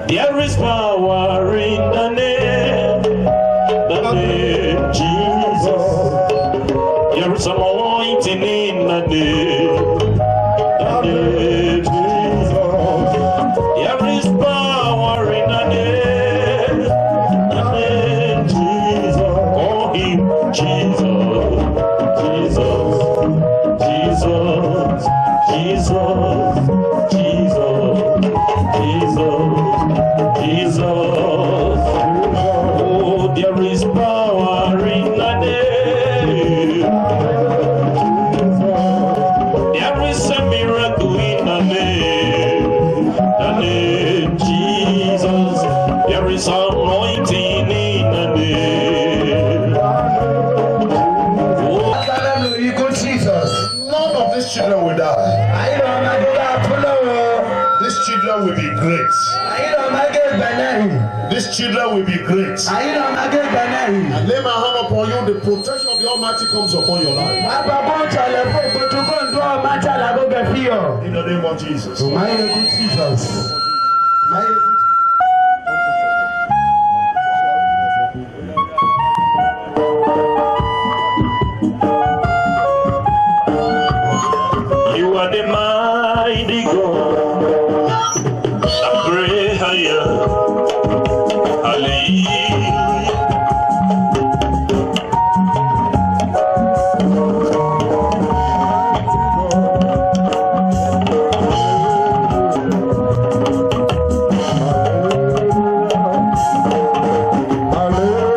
There is power in the name Jesus. There is anointing in the name Jesus. There is power in the name Jesus. Call him Jesus, Jesus, Jesus, Jesus, Jesus, Jesus. Oh, there is power in the name. There is a miracle in the name Jesus. There is anointing in the name. Oh, None of these children will die. These children will be great. These children will be great. I lay my hand upon you, the protection of the Almighty comes upon your life. In the name of Jesus. you are the mighty God. I'm great higher.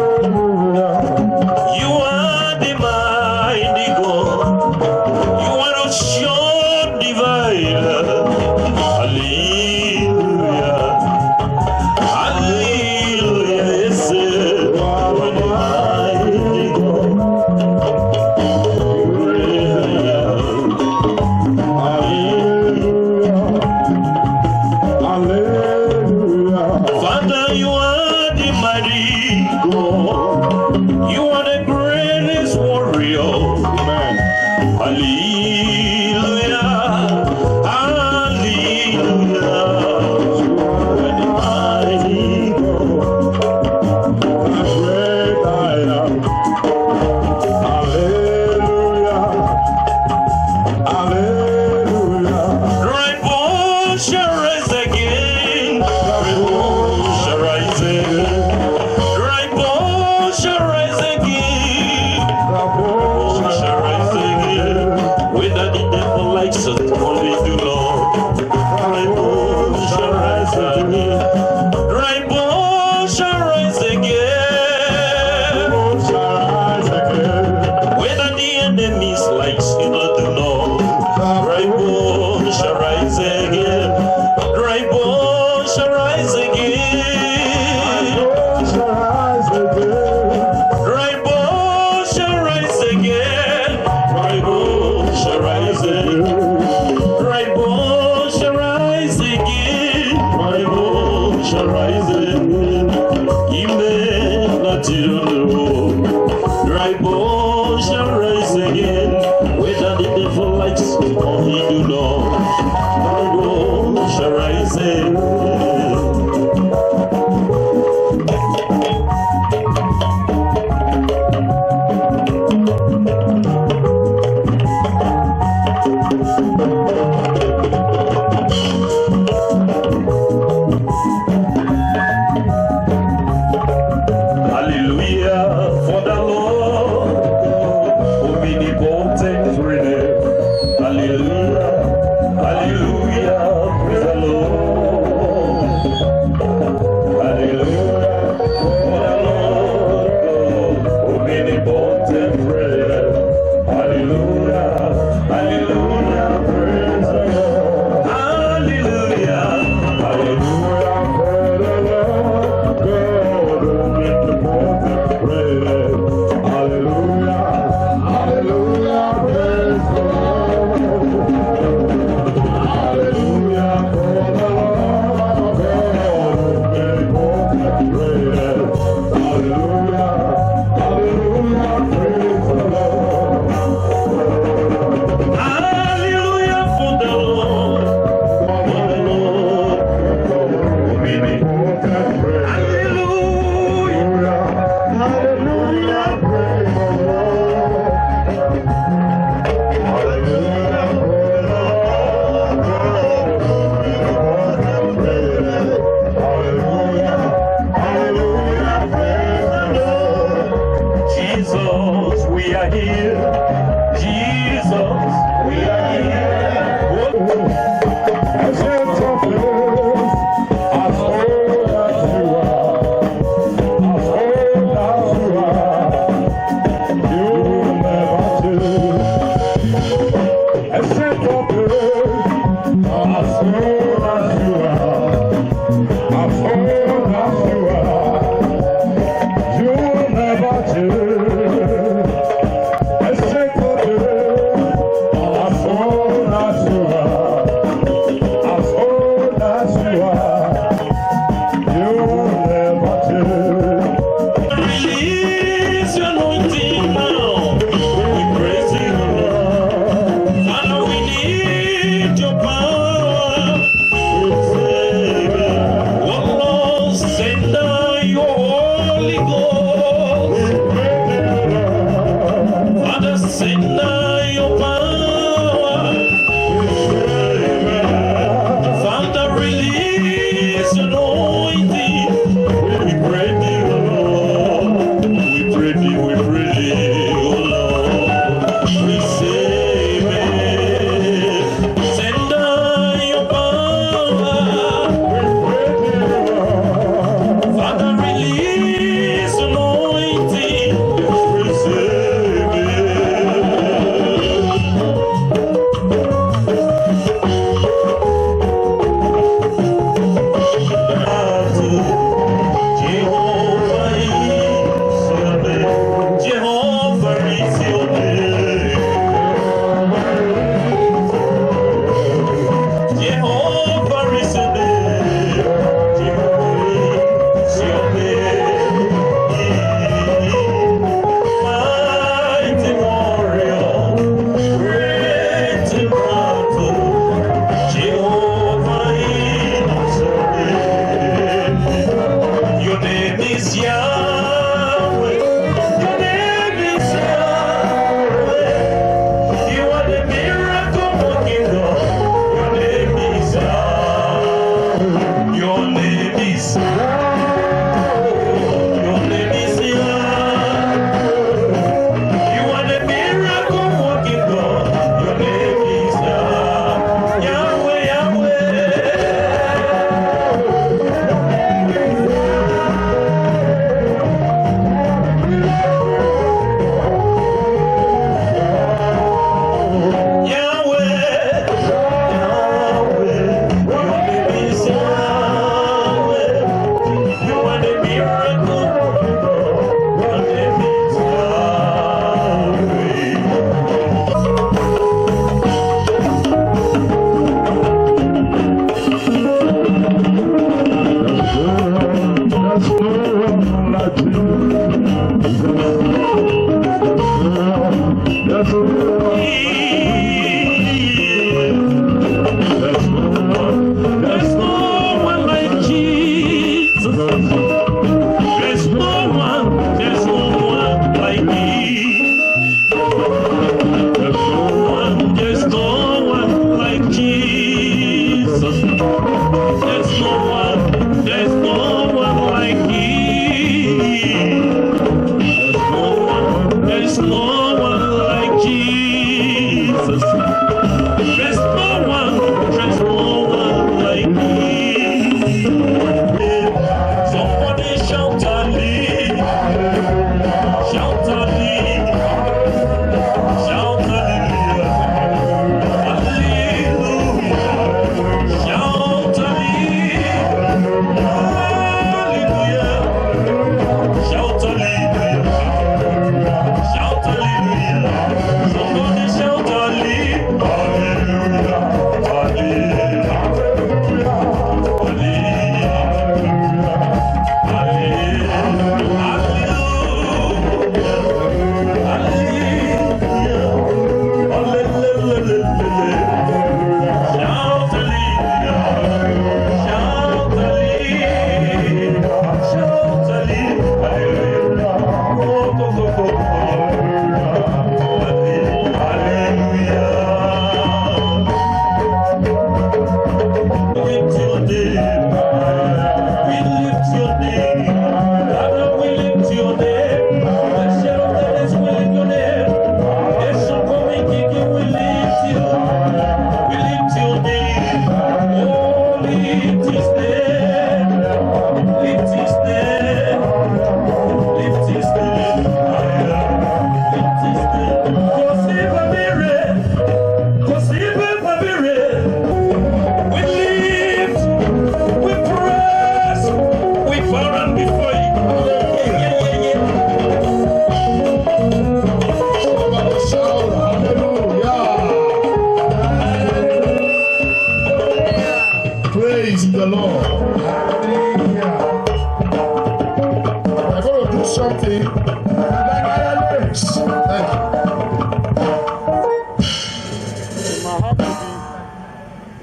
Hallelujah. You are the mighty God. You are a sure divider. Hallelujah. Hallelujah. Yes, you are the mighty God. Father, you are the mighty God. You are the greatest warrior. Hallelujah. Hallelujah. You are the mighty God. Great I am. Hallelujah. Hallelujah. Right bone shall rise again. Right bone shall rise again. shall rise again. Even not dry bones shall rise again. Whether the devil likes or he do not, dry bones shall rise again.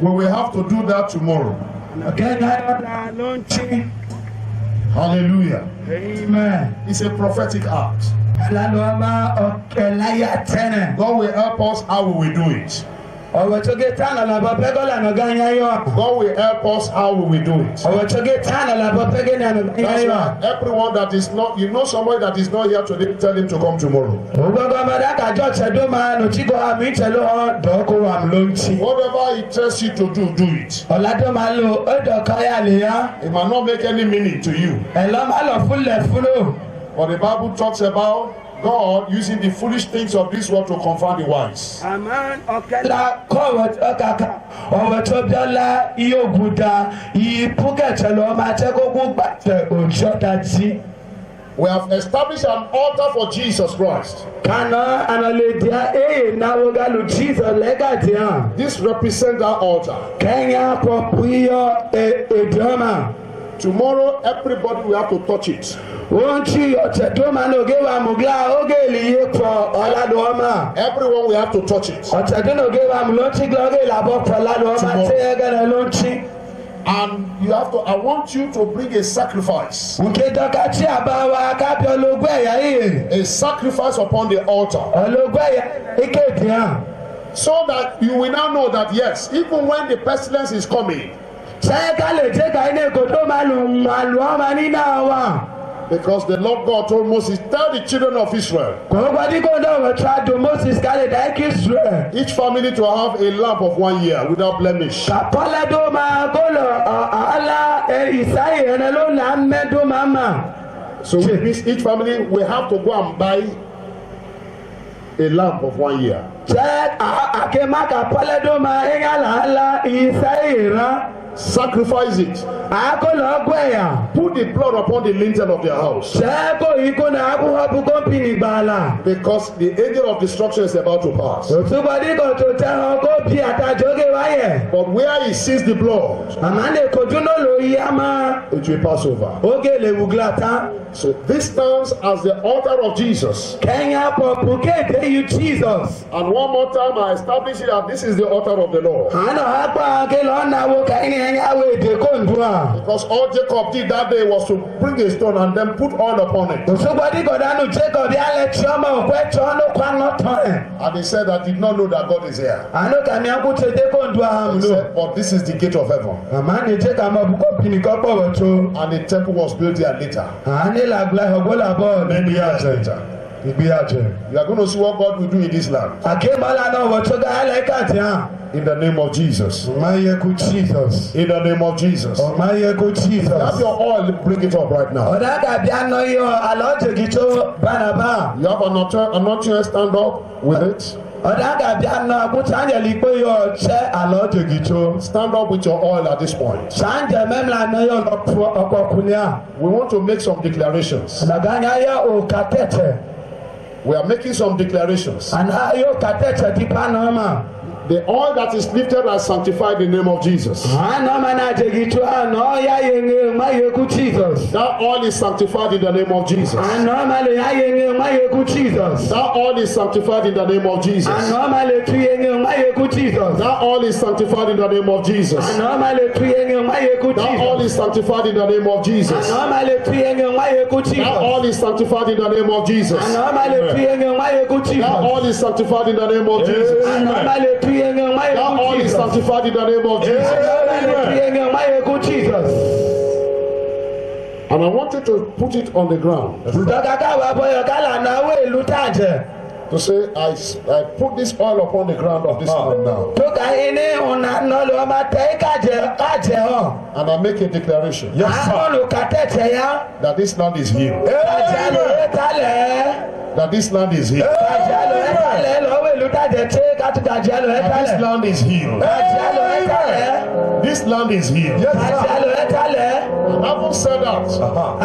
We will have to do that tomorrow. Hallelujah. Amen. It's a prophetic act. God will help us how we will do it. God will help us how we will do it. That's why everyone that is not, you know somebody that is not here today, tell him to come tomorrow. Whatever he tells you to do, do it. It might not make any meaning to you. But the Bible talks about God using the foolish things of this world to confound the wise. We have established an altar for Jesus Christ. This represents that altar. Tomorrow, everybody will have to touch it. Everyone will have to touch it. And you have to, I want you to bring a sacrifice. A sacrifice upon the altar. So that you will now know that yes, even when the pestilence is coming, because the Lord God told Moses, tell the children of Israel, each family to have a lamb of 1 year without blemish. So it means each family will have to go and buy a lamb of 1 year. Sacrifice it. Put the blood upon the lintel of their house. Because the angel of destruction is about to pass. tẹ̀hán kó bí àtàjọ́gé wáyẹ̀. But where he sees the blood, Màmá lè kojú náà lórí àmà. it will pass over. Oge lè wùgìlà tán. So this stands as the altar of Jesus. Kẹ́yìn àpọ̀pù kéde you Jesus. And one more time, I establish it that this is the altar of the Lord. Àná àpá ké lọ́nà wo kẹ́yìn ẹ̀yìn àwọ̀ èdè kò ń dùn à. Because all Jacob did that day was to bring a stone and then put oil upon it. Òṣùgbọ́dí kọ̀dánù Jacob yálẹ̀ tí ọmọ òkú ẹ̀tọ́ ló kọ́ àná tán ẹ̀. And he said that he did not know that God is here. Àná kàmí àkútè dé kò ń dùn àhàmù He lò. said, but this is the gate of heaven. Màmá ni Jacob àmọ́ bukọ́ pìnìkọ́ pọ̀ wọ̀ tó. And the temple was built there later. Àní làgbà ọ̀gbọ́làbọ̀ Many years later. ìgbéyàjẹ́. You are going to see what God will do in this land. Àkémọ́lá náà wọ̀ tó ká ẹlẹ́kàtì hàn. In the name of Jesus. Ọ̀máyẹ̀kú Jesus. In the name of Jesus. Ọ̀máyẹ̀kú Jesus. Have your oil, bring it up right now. Ọ̀dà kàbí àná yọ àlọ́jẹ̀gì tó bánabá. You have anointing, stand up with it. Ọ̀dà kàbí àná àkútà àjẹ̀lì pé yọ ọ̀ṣẹ́ àlọ́jẹ̀gì tó. Stand up with your oil at this point. Sàǹjẹ̀ mẹ́mìlá náà yọ ọkọ̀ kùnìyà. We want to make some declarations. Ọ̀dàgányá yọ òkà tẹ̀tẹ̀. We are making some declarations. Àná yọ òkà tẹ̀tẹ̀ tí Panama. The oil that is lifted and sanctified in the name of Jesus. Àná mẹ́nà àjẹ̀gì tó àná ọ̀yá yẹngẹ ọ̀máyẹ̀kú Jesus. That oil is sanctified in the name of Jesus. Àná mẹ́lẹ̀ yá yẹngẹ ọ̀máyẹ̀kú Jesus. That oil is sanctified in the name of Jesus. Àná mẹ́lẹ̀ tú yẹngẹ ọ̀máyẹ̀kú Jesus. That oil is sanctified in the name of Jesus. Àná mẹ́lẹ̀ tú yẹngẹ ọ̀máyẹ̀kú That oil Jesus. is sanctified in the name of Jesus. Àná mẹ́lẹ̀ tú yẹngẹ ọ̀máyẹ̀kú That Jesus. oil is sanctified in the name of Jesus. Àná mẹ́lẹ̀ tú yẹngẹ ọ̀máyẹ̀kú That Jesus. oil is sanctified in the name of Jesus. Àná mẹ́lẹ̀ tú yẹngẹ That ọ̀máyẹ̀kú oil is Jesus. sanctified in the name of Jesus. Àná mẹ́lẹ̀ tú yẹngẹ ọ̀máyẹ̀kú Jesus. And I want you to put it on the ground. Dọ́kàkà wà bọ̀yọ̀ kálà náà wé ìlú tàjẹ̀. To say, I put this oil upon the ground of this man now. Tó ka iní ìhùnà náà ló máa tẹ̀ kájẹ̀ hàn. And I make a declaration Àwọn olùkàtẹ̀tẹ̀ yá. that this land is healed. Kájà ló rẹ̀ tálẹ̀. That this land is healed. Kájà ló rẹ̀ tálẹ̀ lọ́wọ́ ìlú tàjẹ̀ tí kátùkàjà ló rẹ̀ That this tálẹ̀. land is healed. Kájà ló rẹ̀ tálẹ̀. This land is healed. Kájà ló rẹ̀ tálẹ̀. Having said that,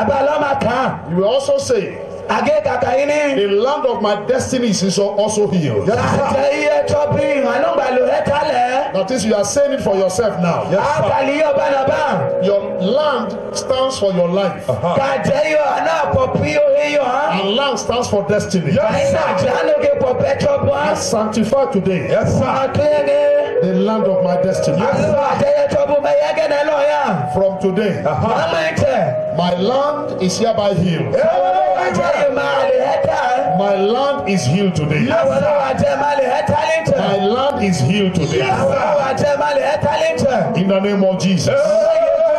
Abalọ́mà kan. you will also say, Àgé kàkà yín ní. the land of my destiny is also healed. Àjẹ́ iye tó bí ìhànúgbà ló rẹ̀ tálẹ̀. That is, you are saying it for yourself now. Àkàlì yóò bá nà bá. Your land stands for your life. Kàjẹ́ yóò àná pọ̀pí oyè yóò hàn. And land stands for destiny. Àyìnbá àjánúkè pọ̀pẹ́ tó bọ́. I sanctify today Àtúnyẹ̀gẹ́. the land of my destiny. Àlọ́ àjẹyẹ tó bú mẹ́yẹ́gẹ́dẹ́ lọ́yà. From today, Mama ìtẹ̀. my land is hereby healed. Àjẹyẹ máa lè hẹ́tà. My land is healed today. Àwọn àjẹ máa lè hẹ́tà lẹ́tẹ̀. My land is healed today. Àwọn àjẹ máa lè hẹ́tà lẹ́tẹ̀. In the name of Jesus.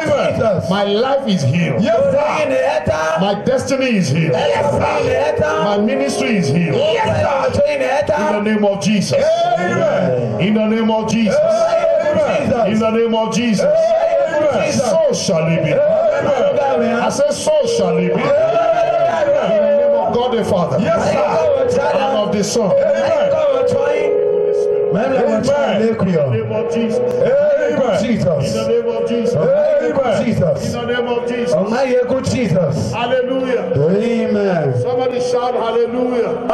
Jesus. My life is healed. Sẹ́yìn lè hẹ́tà. My destiny is healed. Sẹ́yìn lè hẹ́tà. My ministry is healed. Sẹ́yìn lè hẹ́tà. In the name of Jesus. In the name of Jesus. In the name of Jesus. So shall it be. I said, so shall it be. In the name of God the Father. And of the Son. In the name of Jesus. In the name of Jesus. In the name of Jesus. Jesus. Hallelujah. Amen. Somebody shout hallelujah.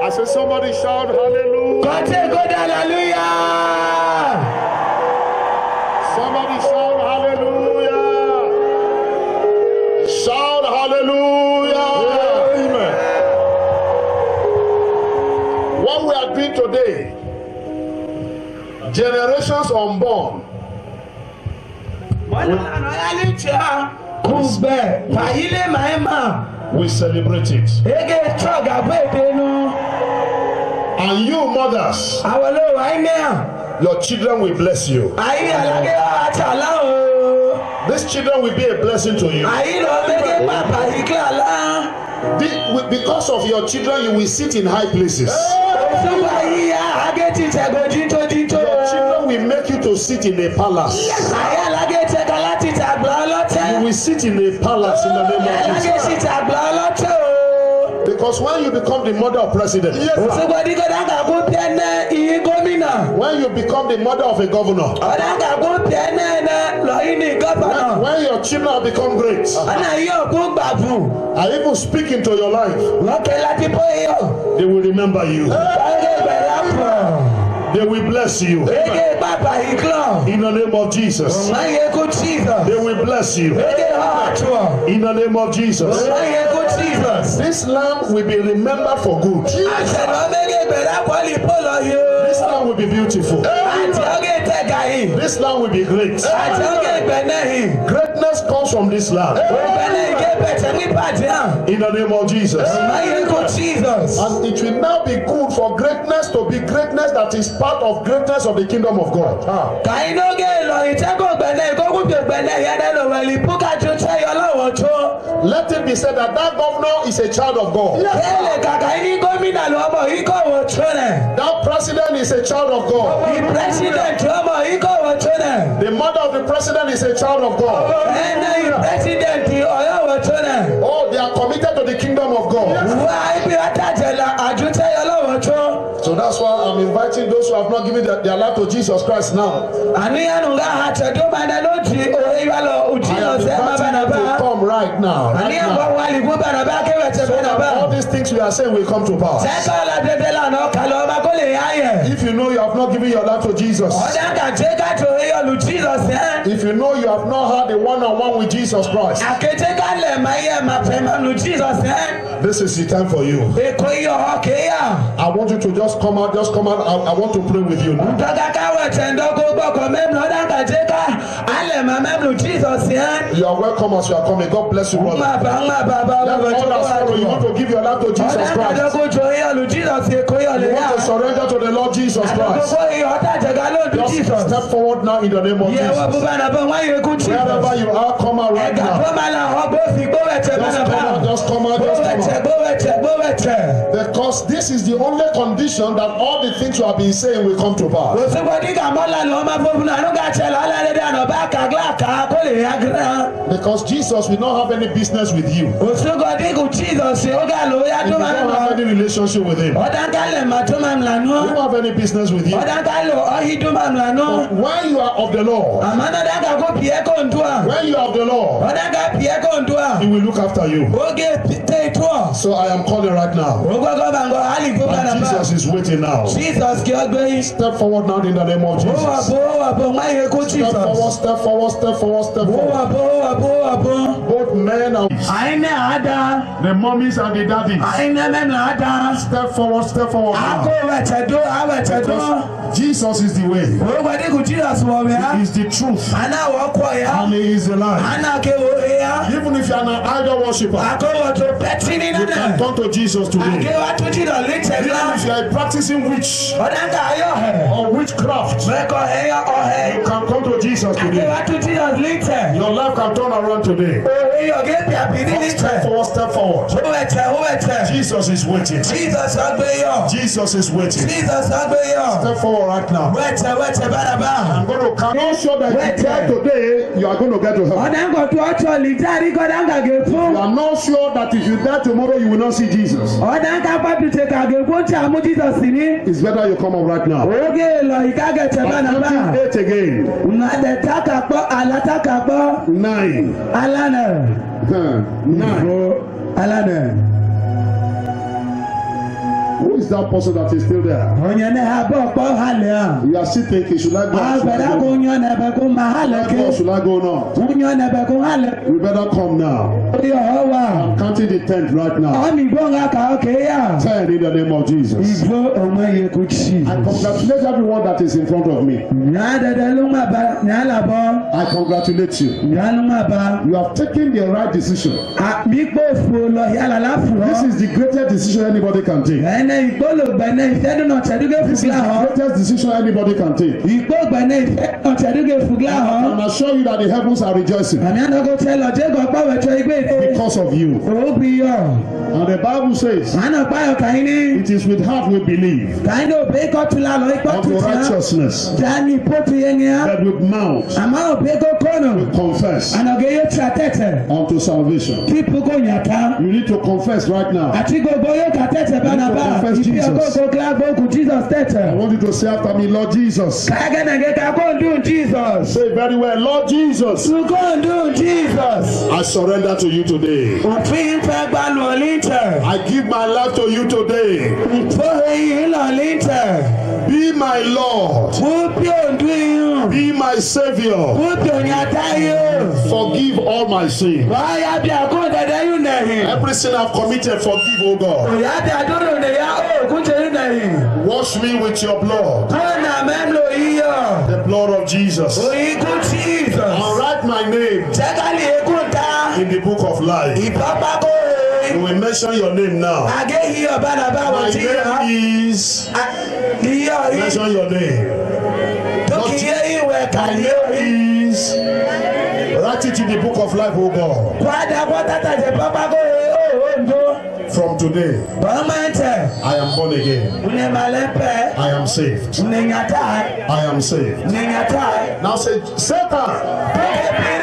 I said, somebody shout hallelujah. Somebody shout hallelujah. Shout hallelujah. Amen. What we are doing today, generations unborn, we celebrate it. And you mothers, your children will bless you. These children will be a blessing to you. Because of your children, you will sit in high places. Your children will make you to sit in a palace. You will sit in a palace in the name of Jesus. Because when you become the mother of president, when you become the mother of a governor, when your children have become great. Ọ̀nà yóò kú gbàgbù. I even speak into your life. Wọ́n ké láti bóyá. They will remember you. Ọ̀gẹ̀ bẹ̀rẹ̀ pọ̀. They will bless you. Ege bàbá ìklọ̀. In the name of Jesus. Wọ́n yẹ kú Jesus. They will bless you. Ege hàtúọ̀. In the name of Jesus. Wọ́n yẹ kú Jesus. This land will be remembered for good. Àṣẹ̀nà méje bẹ̀rẹ̀ pọ̀lì pọ̀lọ̀ yóò. This land will be beautiful. Àti ọ̀gẹ̀ tẹ̀ka yìí. This land will be great. Àti ọ̀gẹ̀ gbẹ̀nẹ̀ yìí. Greatness comes from this land. Gbẹ̀nẹ̀ ìké bẹ̀tẹ̀ ní bàjẹ́ hàn. In the name of Jesus. Wọ́n yẹ kú Jesus. And it will now be good for greatness to be greatness that is part of greatness of the kingdom of God. Kàyín lóge lọ ìtẹ́kọ̀ gbẹ̀nẹ̀ ìkókùtò gbẹ̀nẹ̀ yẹn lọ wẹ̀lì búkàtú tẹ́yọ lọ́wọ́ tó. Let it be said that that governor is a child of God. Kéèlè kàkà yín ní gómìnà lọ́mọ yìí kò wò tó nẹ̀. That president is a child of God. President lọ́mọ yìí kò wò tó nẹ̀. The mother of the president is a child of God. Ẹnẹ́ president ọ̀yọ́ wò tó nẹ̀. Oh, they are committed to the kingdom of God. Wá ibi ọ̀tàjẹ̀lá àjùtẹ́yọ lọ́wọ́ tó. So that's why I'm inviting those who have not given their life to Jesus Christ now. Àníyànjú ńlá àtẹ̀dó máa ló ti òye ìwà lọ òjì I lọ am sẹ́ máa inviting bá you nàbá. to come right now. Right Àníyànjú now. wà lìbú bá nàbá kéwẹ̀tẹ̀ So bá that nàbá. all these things we are saying will come to pass. Sẹ́kọ̀ ọ̀làdẹ̀dẹ̀ lànà kàlọ́ ọba kó lè yáyẹ̀. If you know you have not given your life to Jesus, Ọ̀dà kàjé kàtó eyọ̀ lù Jesus ẹ̀. if you know you have not had a one-on-one with Jesus Christ, Àkété kálẹ̀ máa yẹ máa fẹ́ máa lù Jesus ẹ̀. this is the time for you. Èkó iyọ̀ ọ̀kẹ́ yà. I want you to just come out. I want to pray with you now. Ntọ́ka káwọ̀ tẹ̀ndọ́kọ̀ gbọ́kọ̀ mẹ́nu ọ̀dà kàjé ká. Alẹ̀ máa mẹ́nu Jesus ẹ̀. You are welcome as you are coming. God bless you, brother. Má bá Let all that follow. You want to give your life to Jesus Ọ̀dà Christ. kàjọ́kọ̀ jọ eyọ̀ lù Jesus èkó yọ̀ lè You yà. want to surrender to the Lord Jesus Christ. Àdókòkò iyọ̀ ọ̀dà jẹ̀gá ló lù Just Jesus. step forward now in the name of Yẹ̀wò Jesus. bùbá nàbọ̀ wọ́n yẹ kú Wherever Jesus. you are, come out right Ẹ̀gà tó now. máa la ọ̀ gbófin gbówẹ̀tẹ̀ bá Just come nàbà. out. Just come out. Just come out. Gbówẹ̀tẹ̀. Because this is the only condition that all the things you have been saying will come to pass. Òsùnbọ̀ dígà mọ́lá lọ́ máa fọ́fún náà nígbà tẹ̀ lọ́lá lédè àná bá kàgbà ká kó lè yá gírán. Because Jesus will not have any business with you. Òsùnbọ̀ dígù Jesus ó gà ló yá If tó you máa ń don't have lọ. any relationship with him, Ọ̀dà kálẹ̀ mà tó máa ń we lànà. don't have any business with you. Ọ̀dà kálẹ̀ ọ̀hìn tó máa ń lànà. When you are of the Lord, Àmọ́ náà dàgà kó pìẹ́ kó ń tó à. when you are of the Lord, Ọ̀dà ká pìẹ́ kó ń tó à. he will look after you. Oge tẹ̀ tó à. So I am calling right now. Ògbọ́gọ́ bá ń gọ àlì kó bá And nàbà. Jesus is waiting now. Jesus kí ọ gbé yín. Step forward now in the name of Ó wà Jesus. bó ó wà bó má yẹ kó Step Jesus. forward, step forward, step forward, step Ó wà forward. bó ó wà bó ó wà bó. Both men and Àyìnlẹ̀ àdá. the mummies and the daddies. Àyìnlẹ̀ mẹ́nu àdá. Step forward Àkó now. wẹ̀tẹ̀dó àwẹ̀tẹ̀dó. Because Jesus is the way. Ògbà dígù Jesus wọ̀ wẹ̀ á. He is the truth. Àná wọ̀ kọ̀ yá. And he is the life. Àná kéwò yá. Even if you are an idol worshiper, Àkó wọ̀ tó pẹ́tì ní you can nánà. turn to Jesus today. Àkéwà tó jìnnà létẹ̀ Even lá. if you are a practicing witch Ọ̀dà ká ayọ̀ hẹ̀. or witchcraft, Mẹ́kọ̀ ẹ̀yọ ọ̀hẹ̀. you can come to Jesus today. Àkéwà tó jìnnà létẹ̀. Your life can turn around today. Òwe yọ̀gẹ́ bíàbí ní Step létẹ̀. forward, step forward. Ó wẹ̀tẹ̀. Jesus is waiting. Jesus ọgbẹ́yọ̀. Jesus is waiting. Jesus ọgbẹ́yọ̀. Step forward right now. Wẹ̀tẹ̀ bárabá. I'm going to count. Not sure that if you try today, you are going to get to heaven. Ọ̀dà ń kọ̀ tó ọ̀tọ̀ lè jáde kọ́dà ń gàgé fún. You are not sure that if you die tomorrow, you will not see Jesus. Ọ̀dà ń ká pàtó ṣe kàgé fún tí a mú Jesus ní. It's better you come up right now. Oge lọ ìkágẹ̀tẹ̀ bárabá. Counting 8 again. Nàdẹ̀ takàpọ̀ àlàtakàpọ̀ 9. alánà. 9. Alánà. Who is that person that is still there? Ọ̀nyẹ̀ náà àbọ̀ pọ̀ halẹ̀ à. You are still thinking, should I go? Should Àgbẹ̀dá I kò go? yan ẹ̀bẹ̀ kó máa halẹ̀ ké. Should I go now? Kò yan ẹ̀bẹ̀ kó halẹ̀. You better come now. Orí ọ̀họ́ wà. I'm counting the 10th right now. Ọ̀mì gbọ́ngà kà ó kéyà. 10 in the name of Jesus. Ìgbó ọmọ yẹ kò tí. I congratulate everyone that is in front of me. Nyà dẹ̀dẹ̀ ló má ba nyà làbọ̀. I congratulate you. Nyà ló má ba. You have taken the right decision. Mi kò fò lọ yàrá láfùrọ̀. This is the greatest decision anybody can take. Ẹnẹ ìgbólò gbẹ̀nẹ̀ ìfẹ́dúnà tẹ̀dúgẹ̀ This is fúglà hàn. the greatest decision anybody can take. Ìgbó gbẹ̀nẹ̀ ìfẹ́dúnà tẹ̀dúgẹ̀ fúglà hàn. And I assure you that the heavens are rejoicing Àmì ànàkó tẹ lọ jẹ́gọ̀ pàwẹ̀tọ̀ igbó ìfẹ́. because of you. Òwò bí yọ. And the Bible says, Àná páyọ̀ kàyín ní. it is with heart we believe Kàyín ní òbí kọ́tù lálọ́ ikọ́ of your tuntun. righteousness, Jáni pótù yẹn ni á. but with mouth Àmọ́ òbí kókó Ọlọ́run. Confess Ànàgé yóò ta tẹ̀tẹ̀. unto salvation. Kí ipò yàtá. You need to confess right now. Àti gbogbo yóò ta tẹ̀tẹ̀ bánabá. Confess Ìfi Jesus. ọgọ́gọ́ kílágbókù Jesus I tẹ̀tẹ̀. want you to say after me, Lord Jesus. Kágẹ́nàgé ká kó ń dùn Jesus. Say very well, Lord Jesus. Kó ń dùn Jesus. I surrender to you today. Òfin fẹ́ gba lọ́lítẹ̀. I give my life to you today. Fóhe yìí lọ́lítẹ̀. Be my Lord. Mú bí òǹdú iyùn. Be my Savior. Mú bí òyìnbá yóò. Forgive all my sin. Wáyà bí àkóhùn dẹ̀dẹ̀ yìí nẹ̀yìn. Every sin I've committed, forgive, O God. Òyà bí àdúrò nìyá òkú ṣe yìí nẹ̀yìn. Wash me with your blood, Kọ́nà mẹ́lò yíyọ̀. the blood of Jesus. Òyìnkú Jesus. And write my name Jẹ́kálì ekú ta. in the book of life. Ìpápákó You will mention your name now. àgé yíyọ̀ bánabá My wọ̀ tí yọ̀. name is. Yíyọ̀ yìí. Mention your name. Tókìyé ìwẹ̀ kàlí òyìn. Is. Write it in the book of life, O God. Kwada kwata jẹ pápákó òǹdó. From today, Bọ́mọ̀tẹ̀. I am born again. Nìmọ̀lẹ́pẹ̀. I am saved. Nìyàtà. I am saved. Nìyàtà. Now say, Satan, Tókè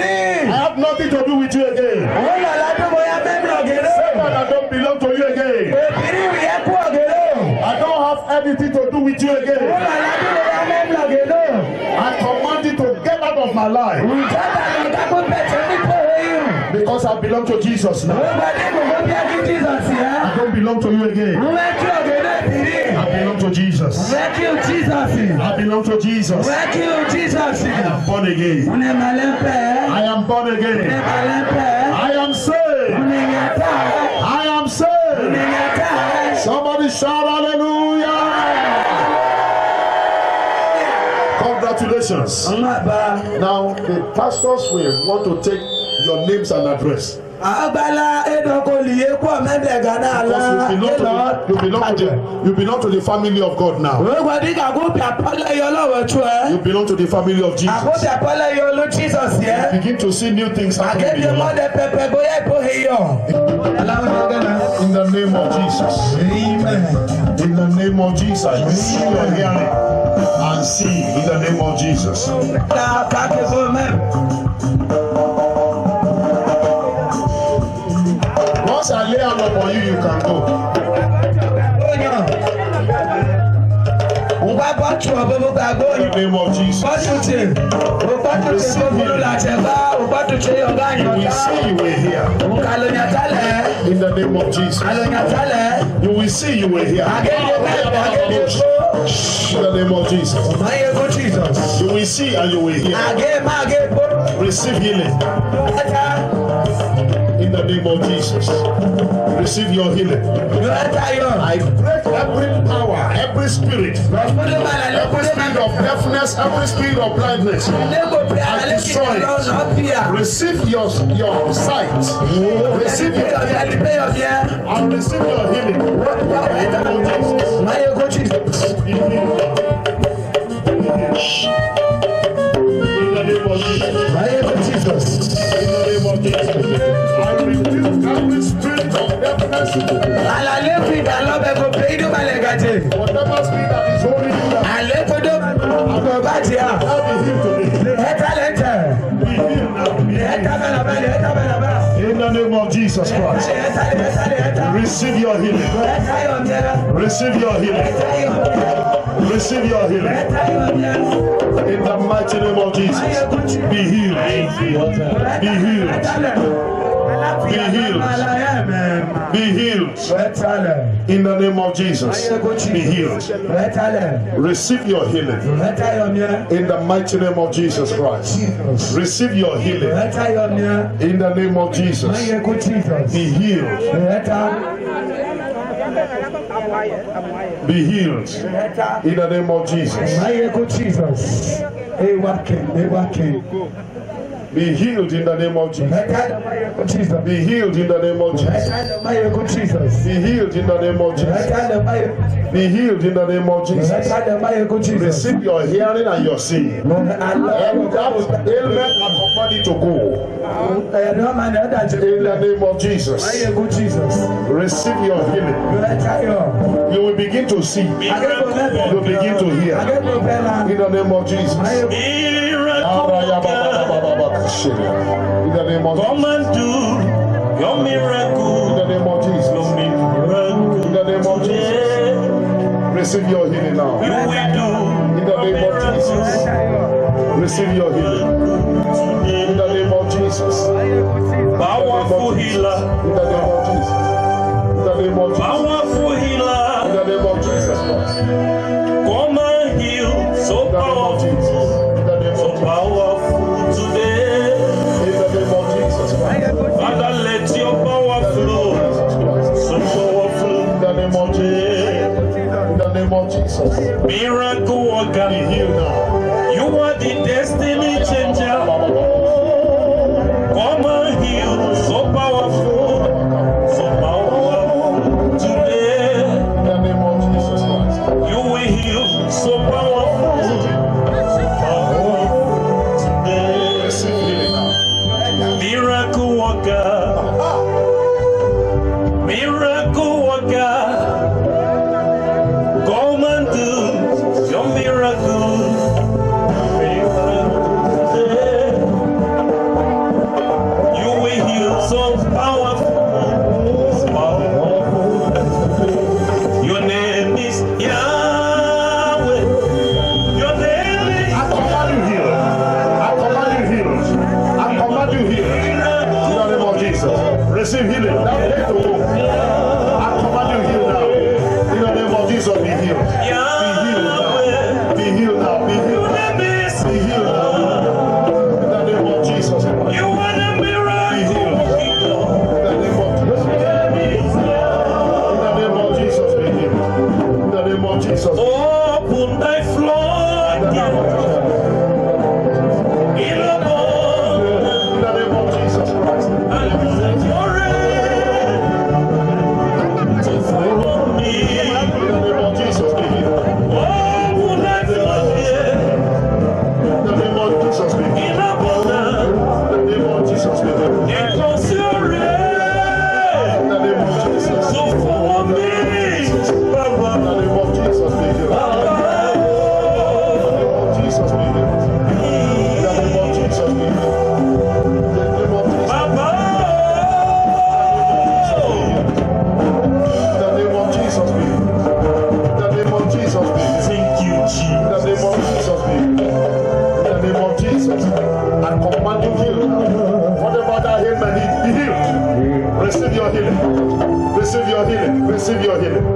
I have nothing to do with you again. Òun lọ ládùúgbò ya mẹ́rin ọ̀gẹ̀dẹ̀. Satan, I don't belong to you again. Òbírí rí ẹkú ọ̀gẹ̀dẹ̀. I don't have anything to do with you Òun again. lọ ládùúgbò ya mẹ́rin ọ̀gẹ̀dẹ̀. I command you to get out of my life Ìjọba lọ dákú bẹ̀tẹ̀ nípò oyún. because I belong to Jesus now. Òun bá dé gbogbo bí ẹbí Jesus yá. I don't belong to you again. Òun fẹ́ kí ọ̀gẹ̀dẹ̀ bìrì. I belong to Jesus. Òun fẹ́ kí Jesus. I belong to Jesus. Òun fẹ́ kí Jesus. I am born again. Nìmọ̀lẹ́pẹ̀. I am born again. Nìmọ̀lẹ́pẹ̀. I am saved. Nìyàtà. I am saved. Nìyàtà. Somebody shout hallelujah. Congratulations. Ọmọ àbá. Now the pastors will want to take your names and address. Àgbàlá Edokoliye kọ́ mẹ́tẹ̀ẹ̀gá náà lá. Because you belong to the family of God now. Òwe ní kàkóbi àpọ́lẹ̀ yọ lọ́wọ́ tú ẹ. You belong to the family of Àkóbi Jesus. àpọ́lẹ̀ yọ ló Jesus yẹ. Begin to see new things happening in Àgébí your life. mọ́dẹ pẹpẹ bóyá ìbòhe yọ. In the name of Jesus. In the name of Jesus. Receive your hearing and see in the name of Jesus. Náà káàkiri fún mẹ́rin. Once I lay hand upon you, you can go. Ngwa bọ́tù ọ̀bọ̀bọ̀ gbàgbọ́ In the name of Jesus. bọ́tù tì. Ògbọ́tù tì gbogbo làtẹ̀gbá. Ògbọ́tù tì ọ̀gá You will àyànká. see, you will hear. Òǹkàlóyàtálẹ̀. In the name of Jesus. Àlóyàtálẹ̀. You will see, you will hear. Àgébí mẹ́rin àgébí epo. In the name of Jesus. Mayego Jesus. You will see and you will hear. Àgé máa gé epo. Receive healing. Ẹ̀ta. In the name of Jesus. Receive your healing. Ẹ̀ta yọ. I break every power, every spirit, Lọ́kùnrin máa lálẹ́ every kúrẹ́ máa spirit of deafness, every spirit of blindness. lẹ́kọ̀ọ́ pé alẹ́ kìí lọ́nà bíà. Receive your sight. Receive your healing. And receive your healing. In the name of Jesus. Mayego Jesus. Be healed. In the name of Jesus. Mayego Jesus. In the name of Jesus. I rebuke every spirit of deafness. Àlàlẹ́ kù ìdálọ́bẹ̀ kò pé inú balẹ̀ gàjẹ́. Whatever spirit that is holding you down, Àlẹ́ kò dó àgbọ̀ bá ti à. now be healed today. Ẹ̀ta lẹ́tẹ̀. Be healed now. Be Ẹ̀ta healed. bẹ̀rẹ̀ bẹ̀rẹ̀ ẹ̀ta bẹ̀rẹ̀ bẹ̀rẹ̀. In the name of Jesus Christ. Ẹ̀ta. Receive your healing. Ẹ̀ta yọ̀ jẹ́. Receive your healing. Ẹ̀ta yọ̀. Receive your healing. Ẹ̀ta yọ̀ jẹ́. In the mighty name of Jesus. Mayego Jesus. Be healed. Be healed. Be healed. Be healed. In the name of Jesus. Be healed. Receive your healing. In the mighty name of Jesus Christ. Receive your healing. In the name of Jesus. Be healed. Be healed. In the name of Jesus. Be healed in the name of Jesus. Be healed in the name of Jesus. Be healed in the name of Jesus. Be healed in the name of Jesus. Receive your hearing and your seeing. And that ailment and command it to go. In the name of Jesus. Receive your healing. You will begin to see. You will begin to hear. In the name of Jesus. In the name of Come and do your In miracle. the name of Jesus. Your miracle. In the name of today. Jesus. Receive your healing now. You will do In the your name of Jesus. miracle. Receive your healing. In the name of Jesus. Powerful healer. In the name of Jesus. In the name of Jesus. Powerful In healer. the name of Jesus Christ. Come and heal. So In the name of powerful. Jesus. In the name So of Jesus. powerful today. In the name of Jesus Christ. Father, let your power In the name flow. of Jesus Christ. So powerful In the name of Jesus. today. In the name of Jesus. Miracle Be worker. healed now. You are the destiny changer. Come and heal. So powerful. So powerful today. In the name of Jesus Christ. You will heal. So powerful. So powerful today. Receive healing now. Miracle worker. Miracle worker. Come and do your miracle. You will heal so powerful. Powerful. Your name is Yahweh. Your name is I command you healed. I command you healed. I command you healed. In the name of Jesus. Receive healing. Now let the go. I command you healed now. In the name of Jesus, be healed. Yahweh. Be healed now. Be healed Your now. name is Be healed now. In the name of Jesus. You are the miracle worker. In the name of Jesus. In the name of Jesus, be healed. In the name of Jesus. Open thy floodgates. In the morning. In the name of Jesus Christ. And let your rain to follow me. In the name of Jesus, be healed. Open thy floodgates In the name of Jesus, be healed. in abundance In the name of Jesus, be healed. and cause your rain In the name of Jesus. to follow me. In the name of Jesus, be healed. Baba, In the name of Jesus, be healed. In the name of Jesus, be healed. In the name of Jesus. Baba, In the name of Jesus, be healed. In the name of Jesus, be healed. thank you, In the name of Jesus. Jesus, be healed. In the name of Jesus, I command you healed now. Whatever that ailment is, be healed. Receive your healing. Receive your healing. Receive your healing.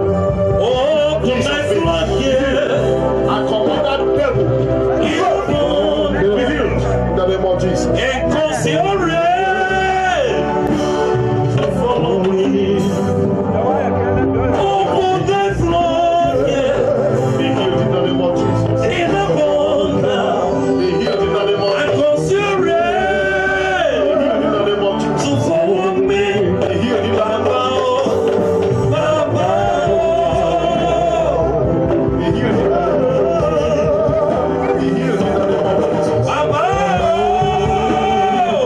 Open thy floodgates I command that devil in abundance be healed. In the name of Jesus. and cause your rain to follow me. Open thy floodgates Be healed in the name of Jesus. in abundance Be healed in the name of and Jesus. cause your Be rain healed in the name of Jesus. to follow me. Be healed in the name Baba, of oh, Baba, oh, Be healed in the name of Jesus. Be healed in the name of Jesus. Baba,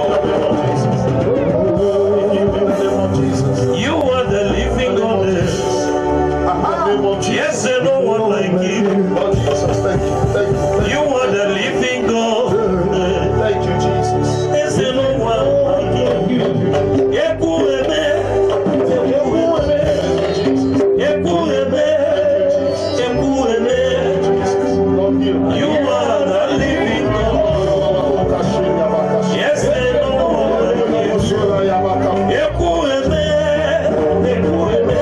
In the name of Jesus. Be healed in the name of Jesus. oh. You are the living God. In the name of Jesus. Yes, and no one like you. Lord Jesus, thank you. Thank you. Thank You are the living God. you. Thank you, Jesus. Yes, and no one like you. Ekueme, ekueme, Jesus. ekueme, ekueme. Lord, heal. You are the living God. Yes, and no one like you. Ekueme, ekueme.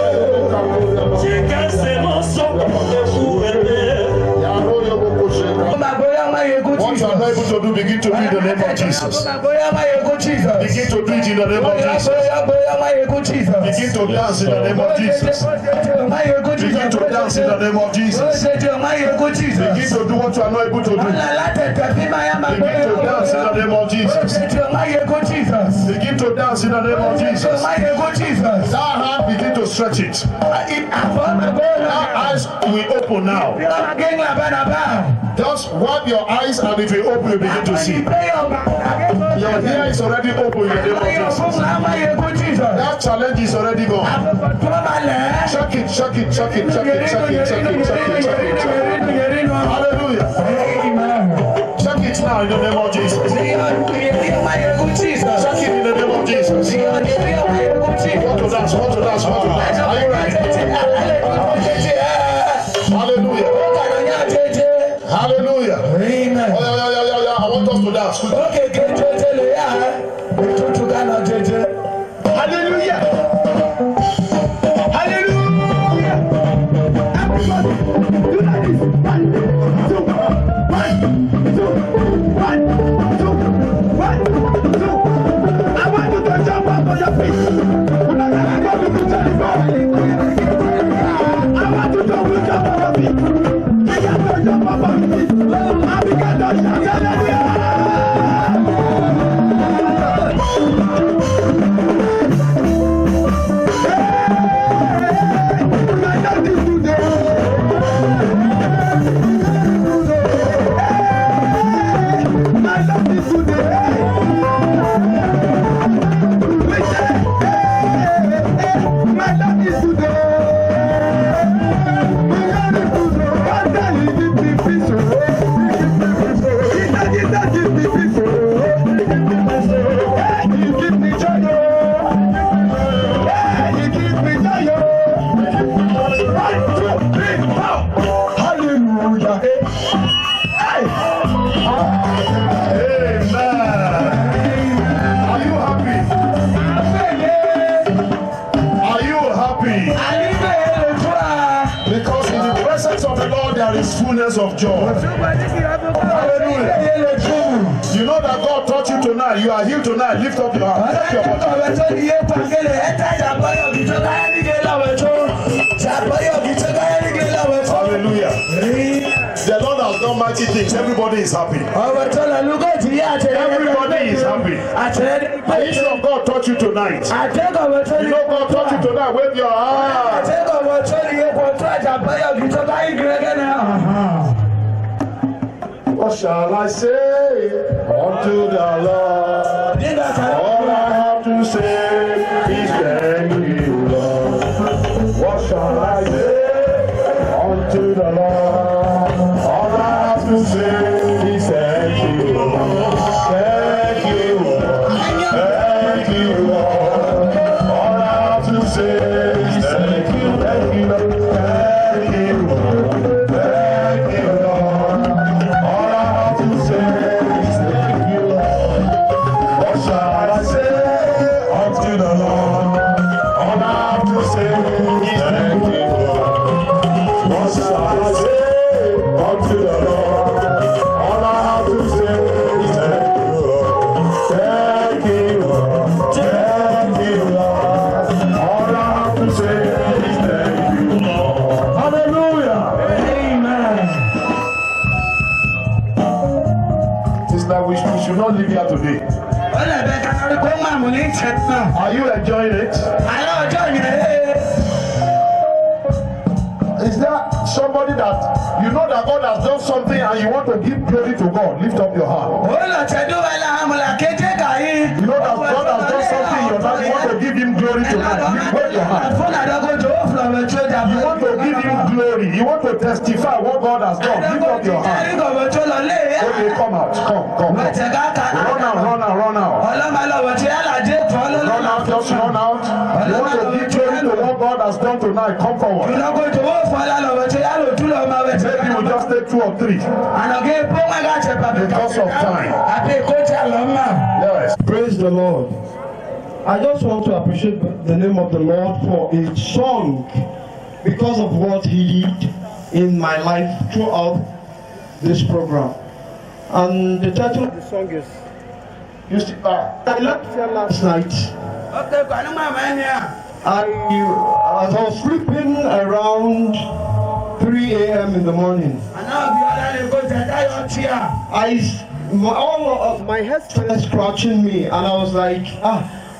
Chika se no so, ekueme. What you are not able to do, begin to do in the name of Jesus. Begin to do it in the name of Jesus. Begin to dance in the name of Jesus. Begin to dance in the name of Jesus. Begin to do what you are not able to do. Begin to dance in the name of Jesus. Begin to dance in the name of Jesus. That hand, begin to stretch it. That eyes will open now. Just wipe your eyes and it will open, you begin to see. Your hair is already open in the name of Jesus. That challenge is already gone. Check it, check it, check it, check it, check it, check it, check it, check it, check it. Hallelujah. Check it now in the name of Jesus. of Jesus. Want to dance, want to dance, want to dance. Are you ready? Hallelujah. Hallelujah. Amen. Oh, yeah. I want us to dance. Okay, get to Hallelujah. Hallelujah. Everybody, do like this. 1, 2, 1, 2, 1, 2, 1, 2. I want you to jump up on your feet. We're not gonna go to the telephone. I want you to jump up on your feet. You got to jump up on your feet. And begin to shout hallelujah. Fullness of joy. Hallelujah. You know that God taught you tonight. You are healed tonight. Lift up your hand. Lift your hand. Hallelujah. The Lord has done mighty things. Everybody is happy. Everybody is happy. The issue of God taught you tonight. You know God taught you tonight. Wave your hand. What shall I say unto the Lord? All I have to say is thank you, Lord. What shall I say unto the Lord? All I have to say is thank you, Lord. Thank you, Lord. Thank you, Lord. All I have to say is thank you, thank you, Lord. Thank you, Lord. Thank you, Lord. All I have to say is thank you, Lord. What shall I say unto the Lord? All I have to say is thank you, Lord. What shall I say unto the Lord? All I have to say is thank you, Lord. Thank you, Lord. Thank you, Lord. All I have to say is thank you, Lord. Hallelujah. Amen. It's like we should not live here today. Are you enjoying it? Is there somebody that you know that God has done something and you want to give glory to God? Lift up your hand. You know that God has done something in your life, you want to give him glory tonight. Lift up your hand. You want to give him glory. You want to testify what God has done. Lift up your hand. Okay, come out. Come. Run out. Run out, just run out. You want to give glory to what God has done tonight. Come forward. Maybe we'll just take 2 or 3. Because of time. Yes. Praise the Lord. I just want to appreciate the name of the Lord for a song because of what he did in my life throughout this program. And the title of the song is I left here last night. As I was sleeping around 3 a.m. in the morning, all of my head started scratching me, and I was like,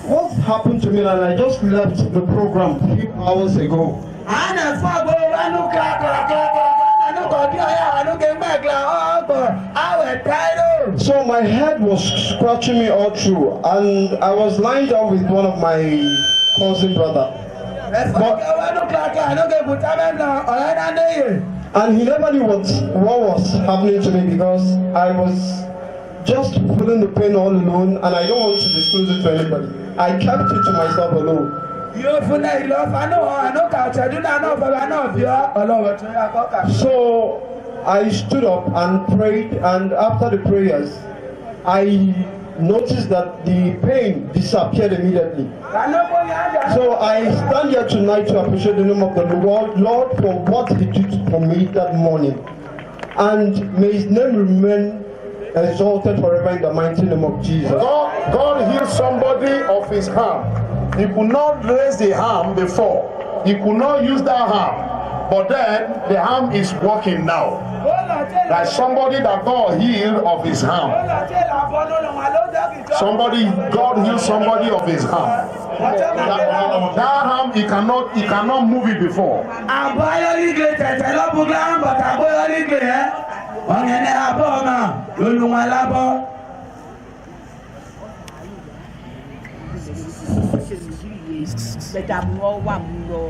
what happened to me? And I just left the program a few hours ago. So my head was scratching me all through, and I was lying down with one of my cousin brother. And he never knew what was happening to me because I was just feeling the pain all alone, and I don't want to disclose it to anybody. I kept it to myself alone. Yóò fún náà ìlọ fanú hàn àánú kà ọ̀tẹ̀dún náà náà bàbá náà bí ọ́ ọlọ́wọ́ tó yà kọ́ kà. So I stood up and prayed, and after the prayers, I noticed that the pain disappeared immediately. So I stand here tonight to appreciate the name of the Lord for what He did for me that morning. And may His name remain exalted forever in the mighty name of Jesus. God healed somebody of his arm. He could not raise the arm before. He could not use that arm. But then the arm is working now. Like somebody that God healed of his arm. God healed somebody of his arm. That arm, he cannot move it before. Bẹ̀tà mú ọ wà mú lọ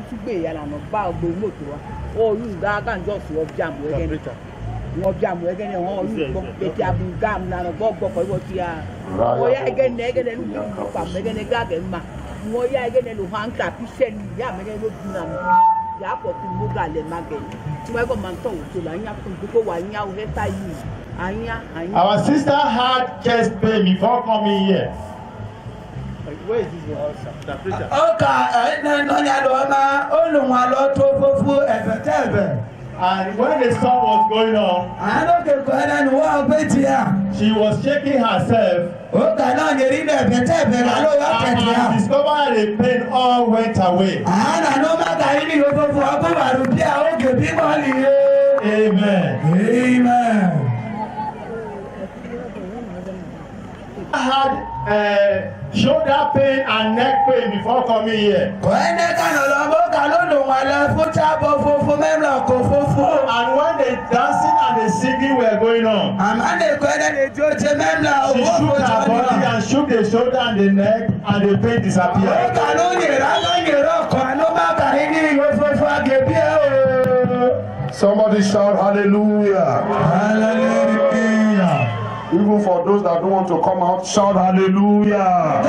túgbè yàrá náà bá ọgbẹ́ mọ́tò wa ó yún gáàgá ń jọ́sùn ọjà mú ẹgẹ́ ní ọjà mú ẹgẹ́ ní wọ́n yún gbọ́ bẹ̀tà mú gáàmù lánàá gbọ́ gbọ́kọ̀ ìwọ́ ti yà wọ́n yá ẹgẹ́ ní ló ń pa mú ẹgẹ́ ní gáàgẹ́ mà wọ́n yá ẹgẹ́ ní ló hàn ká fi sẹ́ni yá mẹ́gẹ́ ló dùn náà yà á pọ̀ fún mọ́gà lẹ̀ má gẹ̀ tí wọ́n ẹgbẹ́ máa ń tọ̀ wòtò là ń yá fún gbogbo wà ń yá o hẹ́ta yìí àyà. Our sister had chest pain before coming here. Where is this one? Ọkà ẹ̀ẹ́dẹ́gbẹ̀rún olùwàlọ́ tó fúfú ẹ̀fẹ̀tẹ̀ẹ̀fẹ̀. And when the storm was going on, she was shaking herself. And discovered the pain all went away. Amen. Amen. I had shoulder pain and neck pain before coming here. And when the dancing and the singing were going on, she shook her body and shook the shoulder and the neck, and the pain disappeared. Somebody shout hallelujah. Hallelujah. Even for those that don't want to come out, shout hallelujah.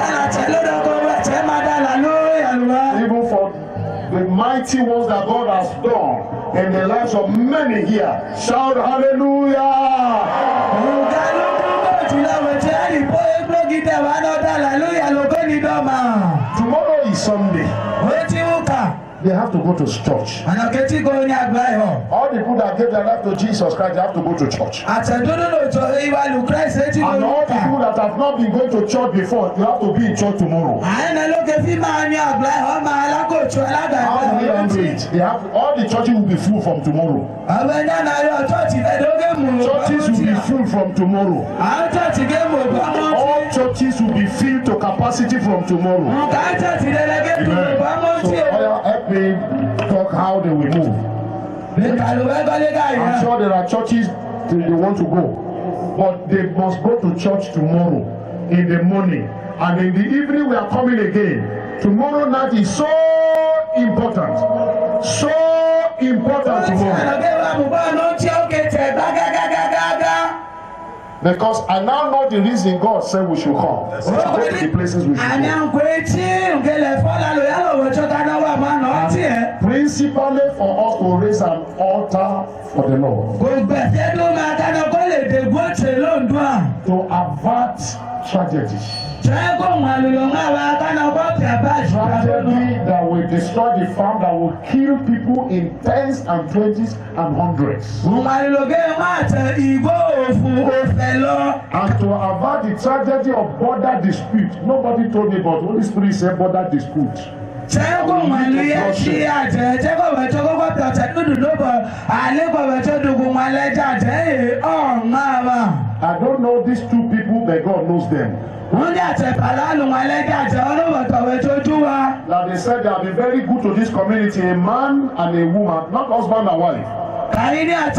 Even for the mighty ones that God has done in the lives of many here, shout hallelujah. Tomorrow is Sunday. They have to go to church. All the people that gave their life to Jesus Christ, they have to go to church. And all the people that have not been going to church before, you have to be in church tomorrow. How do we handle it? All the churches will be full from tomorrow. Churches will be full from tomorrow. All churches will be filled to capacity from tomorrow. Amen. So help me talk how they will move. I'm sure there are churches they want to go, but they must go to church tomorrow in the morning, and in the evening we are coming again. Tomorrow night is so important tomorrow. Because I now know the reason God said we should come. Go to the places we should go. Principally for us to raise an altar for the Lord. To avert tragedy. Tragedy that will destroy the farm, that will kill people in tens and twenties and hundreds. And to avert the tragedy of border dispute. Nobody told me, but Holy Spirit said border dispute. I don't know these two people, but God knows them. Now they said they have been very good to this community, a man and a woman, not husband and wife. Very generous,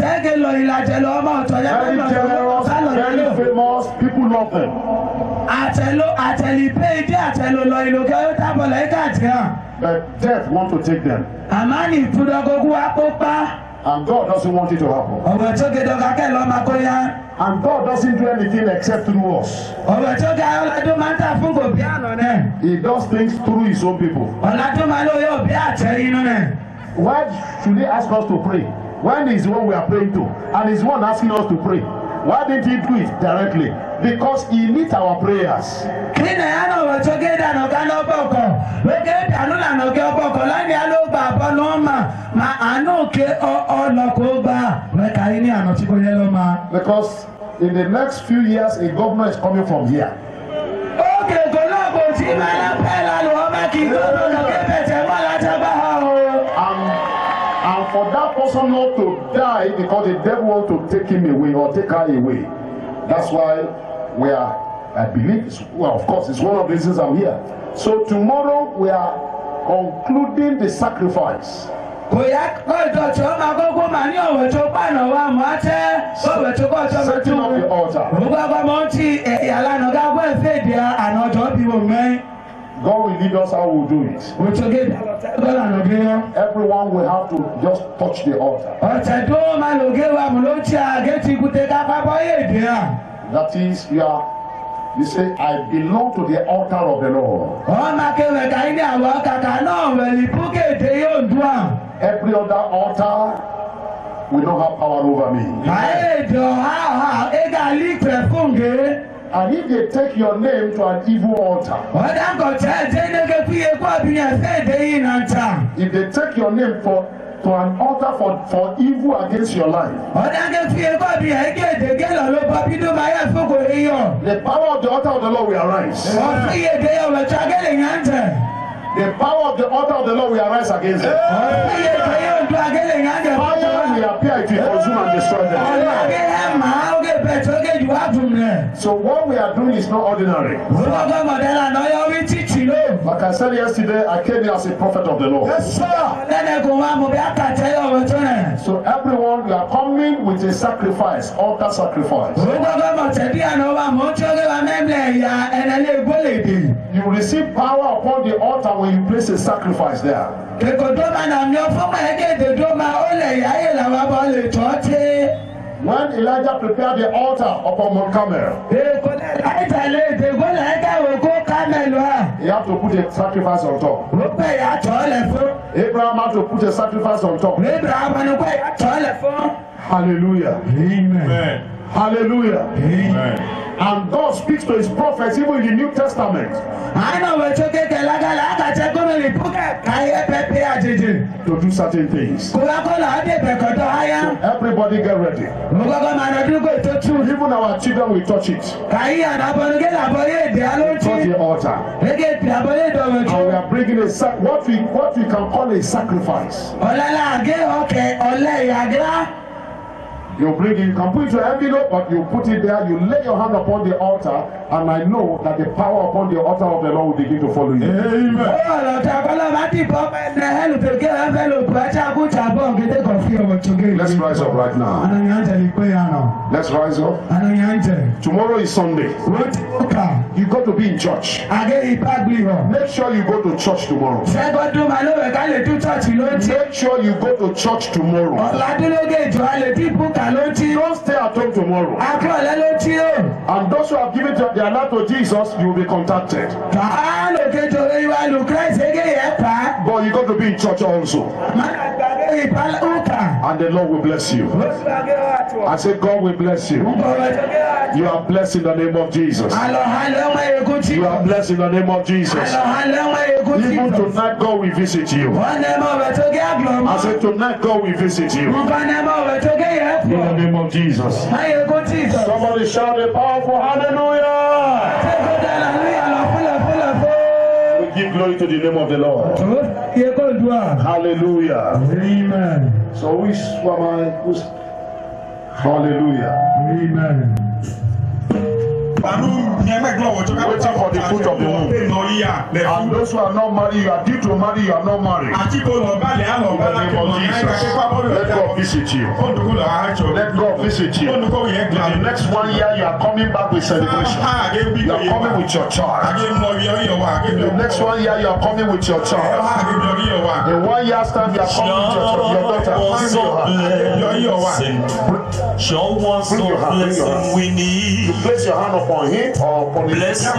very famous, people love them. But death wants to take them. And God doesn't want it to happen. And God doesn't do anything except through us. He does things through his own people. ọ̀la tó máa lóye òbí àtẹ̀rí inú rẹ̀. Why should he ask us to pray when he's the one we are praying to and he's the one asking us to pray? Why didn't he do it directly? Because he needs our prayers. kí ni ẹ̀yà náà wọ̀ tó gé dànù ká ló bọ̀ kọ̀ lókè dànù lànà gé ọbọ̀ kọ̀ lánìí alóògbà àbọ̀ náà mà àánú ké ọlọ́kọ̀ gbà wẹ́ka yín ní àná tí kò yẹ lọ́ máa. Because in the next few years a governor is coming from here. Ókè kò náà kò tí máa ń pẹ́ lálù ọmọ kì í gbọ́dọ̀ lókè bẹ̀tẹ̀ mọ́ látàbá o. And for that person not to die because the devil wants to take him away or take her away. That's why we are, I believe, well, of course, it's one of the reasons I'm here. So tomorrow we are concluding the sacrifice. Kò yá kó ìdọ̀tí ọmọ akókó màá ní ọ̀wẹ̀ tó pàànà wa mọ́ àtẹ́ ọ̀wẹ̀ tó kọ́ ọ̀tọ́ mọ́ tó Setting up the altar. gbogbo ọmọ tí ìyàlànà gágbó ẹ̀fẹ́ ìdí àná ọjọ́ bí wò mẹ́. God will lead us how we'll do it. Òtògé dọ́lànà gé yọ. Everyone will have to just touch the altar. Ọ̀tẹ̀ tó máa lò gé wa mú ló tí a gé ti kúté ká pápá yé èdè à. That is, you say, I belong to the altar of the Lord. Wọ́n máa kéwẹ̀ ká ní àwọn kàkà náà wẹ̀lì búkèdè yóò dùn à. Every other altar will not have power over me. Ayé èdè ọ̀há ẹ̀gá lípẹ̀ fún gé. And if they take your name to an evil altar, Ọ̀dà kò tẹ́ ẹ̀jẹ̀ ní ké fún yẹ kó àbíyàn fẹ́ èdè yìí náà ta. if they take your name to an altar for evil against your life, Ọ̀dà ké fún yẹ kó àbíyàn ẹ̀gẹ́ èdè gẹ́lọ̀ ló bọ́ bí dùn máa yẹ fún kò rí yọ. the power of the altar of the Lord will arise. Ọ̀fun yẹ èdè yọ̀ wẹ̀ tó agẹ́lẹ̀ yàn tẹ̀. The power of the altar of the Lord will arise against them. Ọ̀fun yẹ èdè yọ̀ tó agẹ́lẹ̀ yàn tẹ̀. Fire will appear, it will consume and destroy them. Ọ̀làgẹ́ ẹ̀ máa ó gé bẹ̀ tó gé jù wá dùn rẹ̀. So what we are doing is not ordinary. Olùkọ́ mọ̀dẹ́là náà yọ wí títì ló. Like I said yesterday, I came here as a prophet of the Lord. Lẹ́nẹ̀kùn wa mo bí àkàtẹ́ yọ̀ wẹ̀ tó rẹ̀. So everyone, you are coming with a sacrifice, altar sacrifice. Olùkọ́ mọ̀tẹ́bí àná wa mọ̀ tó gé wa mẹ́mìlẹ̀ ìyá ẹ̀nẹ́lẹ́ gbólèdè. You will receive power upon the altar when you place a sacrifice there. Kèkò tó máa nà mí ọ fún mọ̀ ẹ́gẹ́dẹ̀ tó máa ó lẹ̀ yá yé làwọn abọ́ lè tọ́ tẹ́. When Elijah prepared the altar upon Mount Carmel, Èkó láìtàlẹ̀ èdèkó láìkàwé kó kámẹ́lú à. he had to put a sacrifice on top. Ó pẹ̀ yà tọ́ lẹ̀ fún. Abraham had to put a sacrifice on top. Abraham ni pẹ̀ yà tọ́ lẹ̀ fún. Hallelujah. Amen. Hallelujah. Amen. And God speaks to his prophets even in the New Testament Àná wẹ̀ tó kékeré lágàlà àkàtẹ́ gómìnà ìbúkẹ́ káyé pẹ́pẹ́ àjèjì. to do certain things. Kólákólà á dé bẹ̀kọ̀tọ̀ háyá. Everybody get ready. Mo kọ́kọ́ máa nà dúró tó tú. Even our children will touch it. Kàyí àdàbọ̀nugé làbọ̀yé èdè alóńtì. Touch the altar. Ege àbọ̀yé ìdọ̀wọ̀ tó. And we are bringing what we can call a sacrifice. Ọ̀làlà àgé ọ̀kẹ́ ọ̀lẹ́ ìyàgá. You bring it, you can put it to envelope, but you put it there, you lay your hand upon the altar, and I know that the power upon the altar of the Lord will begin to follow you. Ọ̀rọ̀ tí akọ́lọ́ bá ti bọ́ ẹ̀ẹ́dẹ̀ ẹ̀lùpẹ̀kẹ́ ẹ̀fẹ̀lùpẹ̀ ẹ̀ṣẹ̀ àkútà bọ̀ gẹ́gẹ́ kan fi ọmọ tó gé. Let's rise up right now. Ànàyàn tẹ̀lé pé àná. Let's rise up. Ànàyàn tẹ̀. Tomorrow is Sunday. Wọ́n ti kà. You got to be in church. Àgé ìpàgbé hàn. Make sure you go to church tomorrow. Ṣẹ́gbọ́dún máa lóore ká lè tún chọ́ọ̀chì ló ń tí. Make sure you go to church tomorrow. Ọ̀làdúnlógé ìjọ alẹ́ tí bùkà ló ń tí. Don't stay at home tomorrow. Akọ́ọ̀lẹ́ ló ń tí ó. And those who have given their life to Jesus, you will be contacted. Kàá lòkè jòrò ìwà lù Christ égé yẹn pa. But you got to be in church also. Máa gbàgbé ìpàlẹ́ òkà. And the Lord will bless you. Oṣù àgé wà tó. I say God will bless you. Ọ̀rọ̀ tó gé wà tó. You are blessed in the name of Jesus. Àlọ́hálẹ́ ọmọ èkó tí. You are blessed in the name of Jesus. Àlọ́hálẹ́ ọmọ èkó tí. Even tonight, God will visit you. Wọ́n ní ẹmọ ọ̀rọ̀ tó gé àgbọ̀n I mọ́. said tonight, God will visit you. Nǹkan ní ẹmọ ọ̀rọ̀ tó gé yẹn In the pọ̀. name of Jesus. Máyé kó tí ì sọ. Somebody shout a powerful hallelujah. Ṣé kó dára ní àlọ́ fúnlẹ̀ fún? We give glory to the name of the Lord. Tó yẹ kó dùn à. Hallelujah. Amen. So who am I? Hallelujah. Amen. Waiting for the fruit of the womb. And those who are not married, you are due to marry, you are not married. In the name of Jesus. Let God visit you. Let God visit you. In the next 1 year, you are coming back with celebration. You are coming with your child. In the next 1 year, you are coming with your child. In 1 year's time, you are coming with your daughter. Show us the blessing we need. You place your hand upon upon him or upon his blessings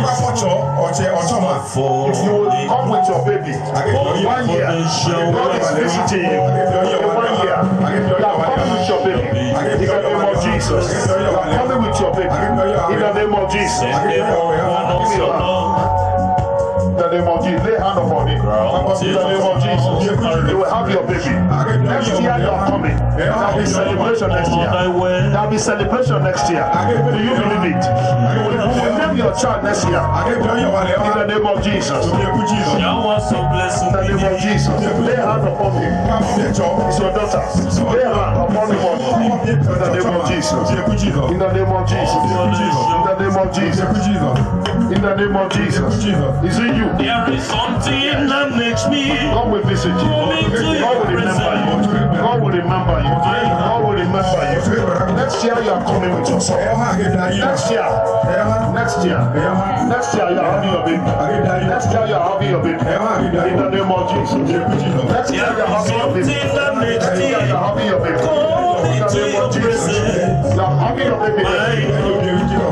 If you will come with your baby for 1 year, God is visiting you. In 1 year, you are coming with your baby. In the name of Jesus. You are coming with your baby. In the name of Jesus. In the name of Jesus, lay hand upon him. In the name of Jesus, you will have your baby. Next year you are coming. There will be celebration next year. There will be celebration next year. Do you believe it? You will name your child next year. In the name of Jesus. In the name of Jesus, lay hand upon him. It's your daughter. Lay hand upon him. In the name of Jesus. In the name of Jesus. In the name of Jesus. In the name of Jesus. Is it you? There is something that makes me God will visit you. God will remember you. God will remember you. God will remember you. Next year you are coming with your son. Next year. Next year. Next year you are having your baby. Next year you are having your baby. In the name of Jesus. Next year you are having your baby. Next year you are having your baby. In the name of Jesus. You are having your baby.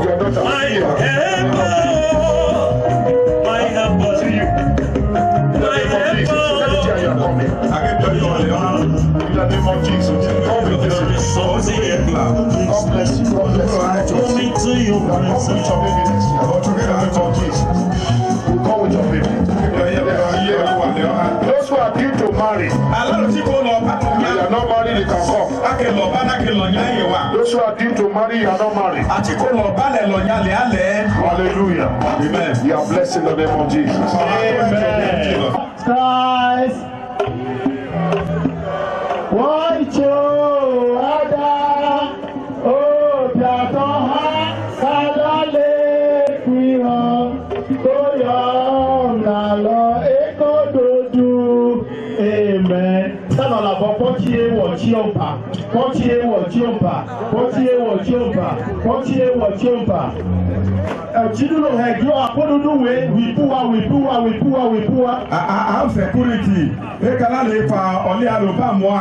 Your daughter. In the name of Jesus, God will bless you. God bless you. God bless you. Come with your baby next year. In the name of Jesus, come with your baby. Those who are due to marry, you are not married, you can come. Those who are due to marry, you are not married. Hallelujah. Amen. You are blessed in the name of Jesus. Amen. Guys. Wọ́n jó ada òdàtọ̀ ha kálálẹ̀ fihàn tó yọ ọ̀nà lọ èkó dojú. Amen. Sábà làbọ̀ pọ́tí ewọ̀ tí ó bà pọ́tí ewọ̀ tí ó bà pọ́tí ewọ̀ tí ó bà pọ́tí ewọ̀ tí ó bà. Ẹ̀jìdúró ẹ̀dúró àpọ́dúdú wípúwa. I'm security. Ekala le fa ọ̀lẹ́ àlùbámu a.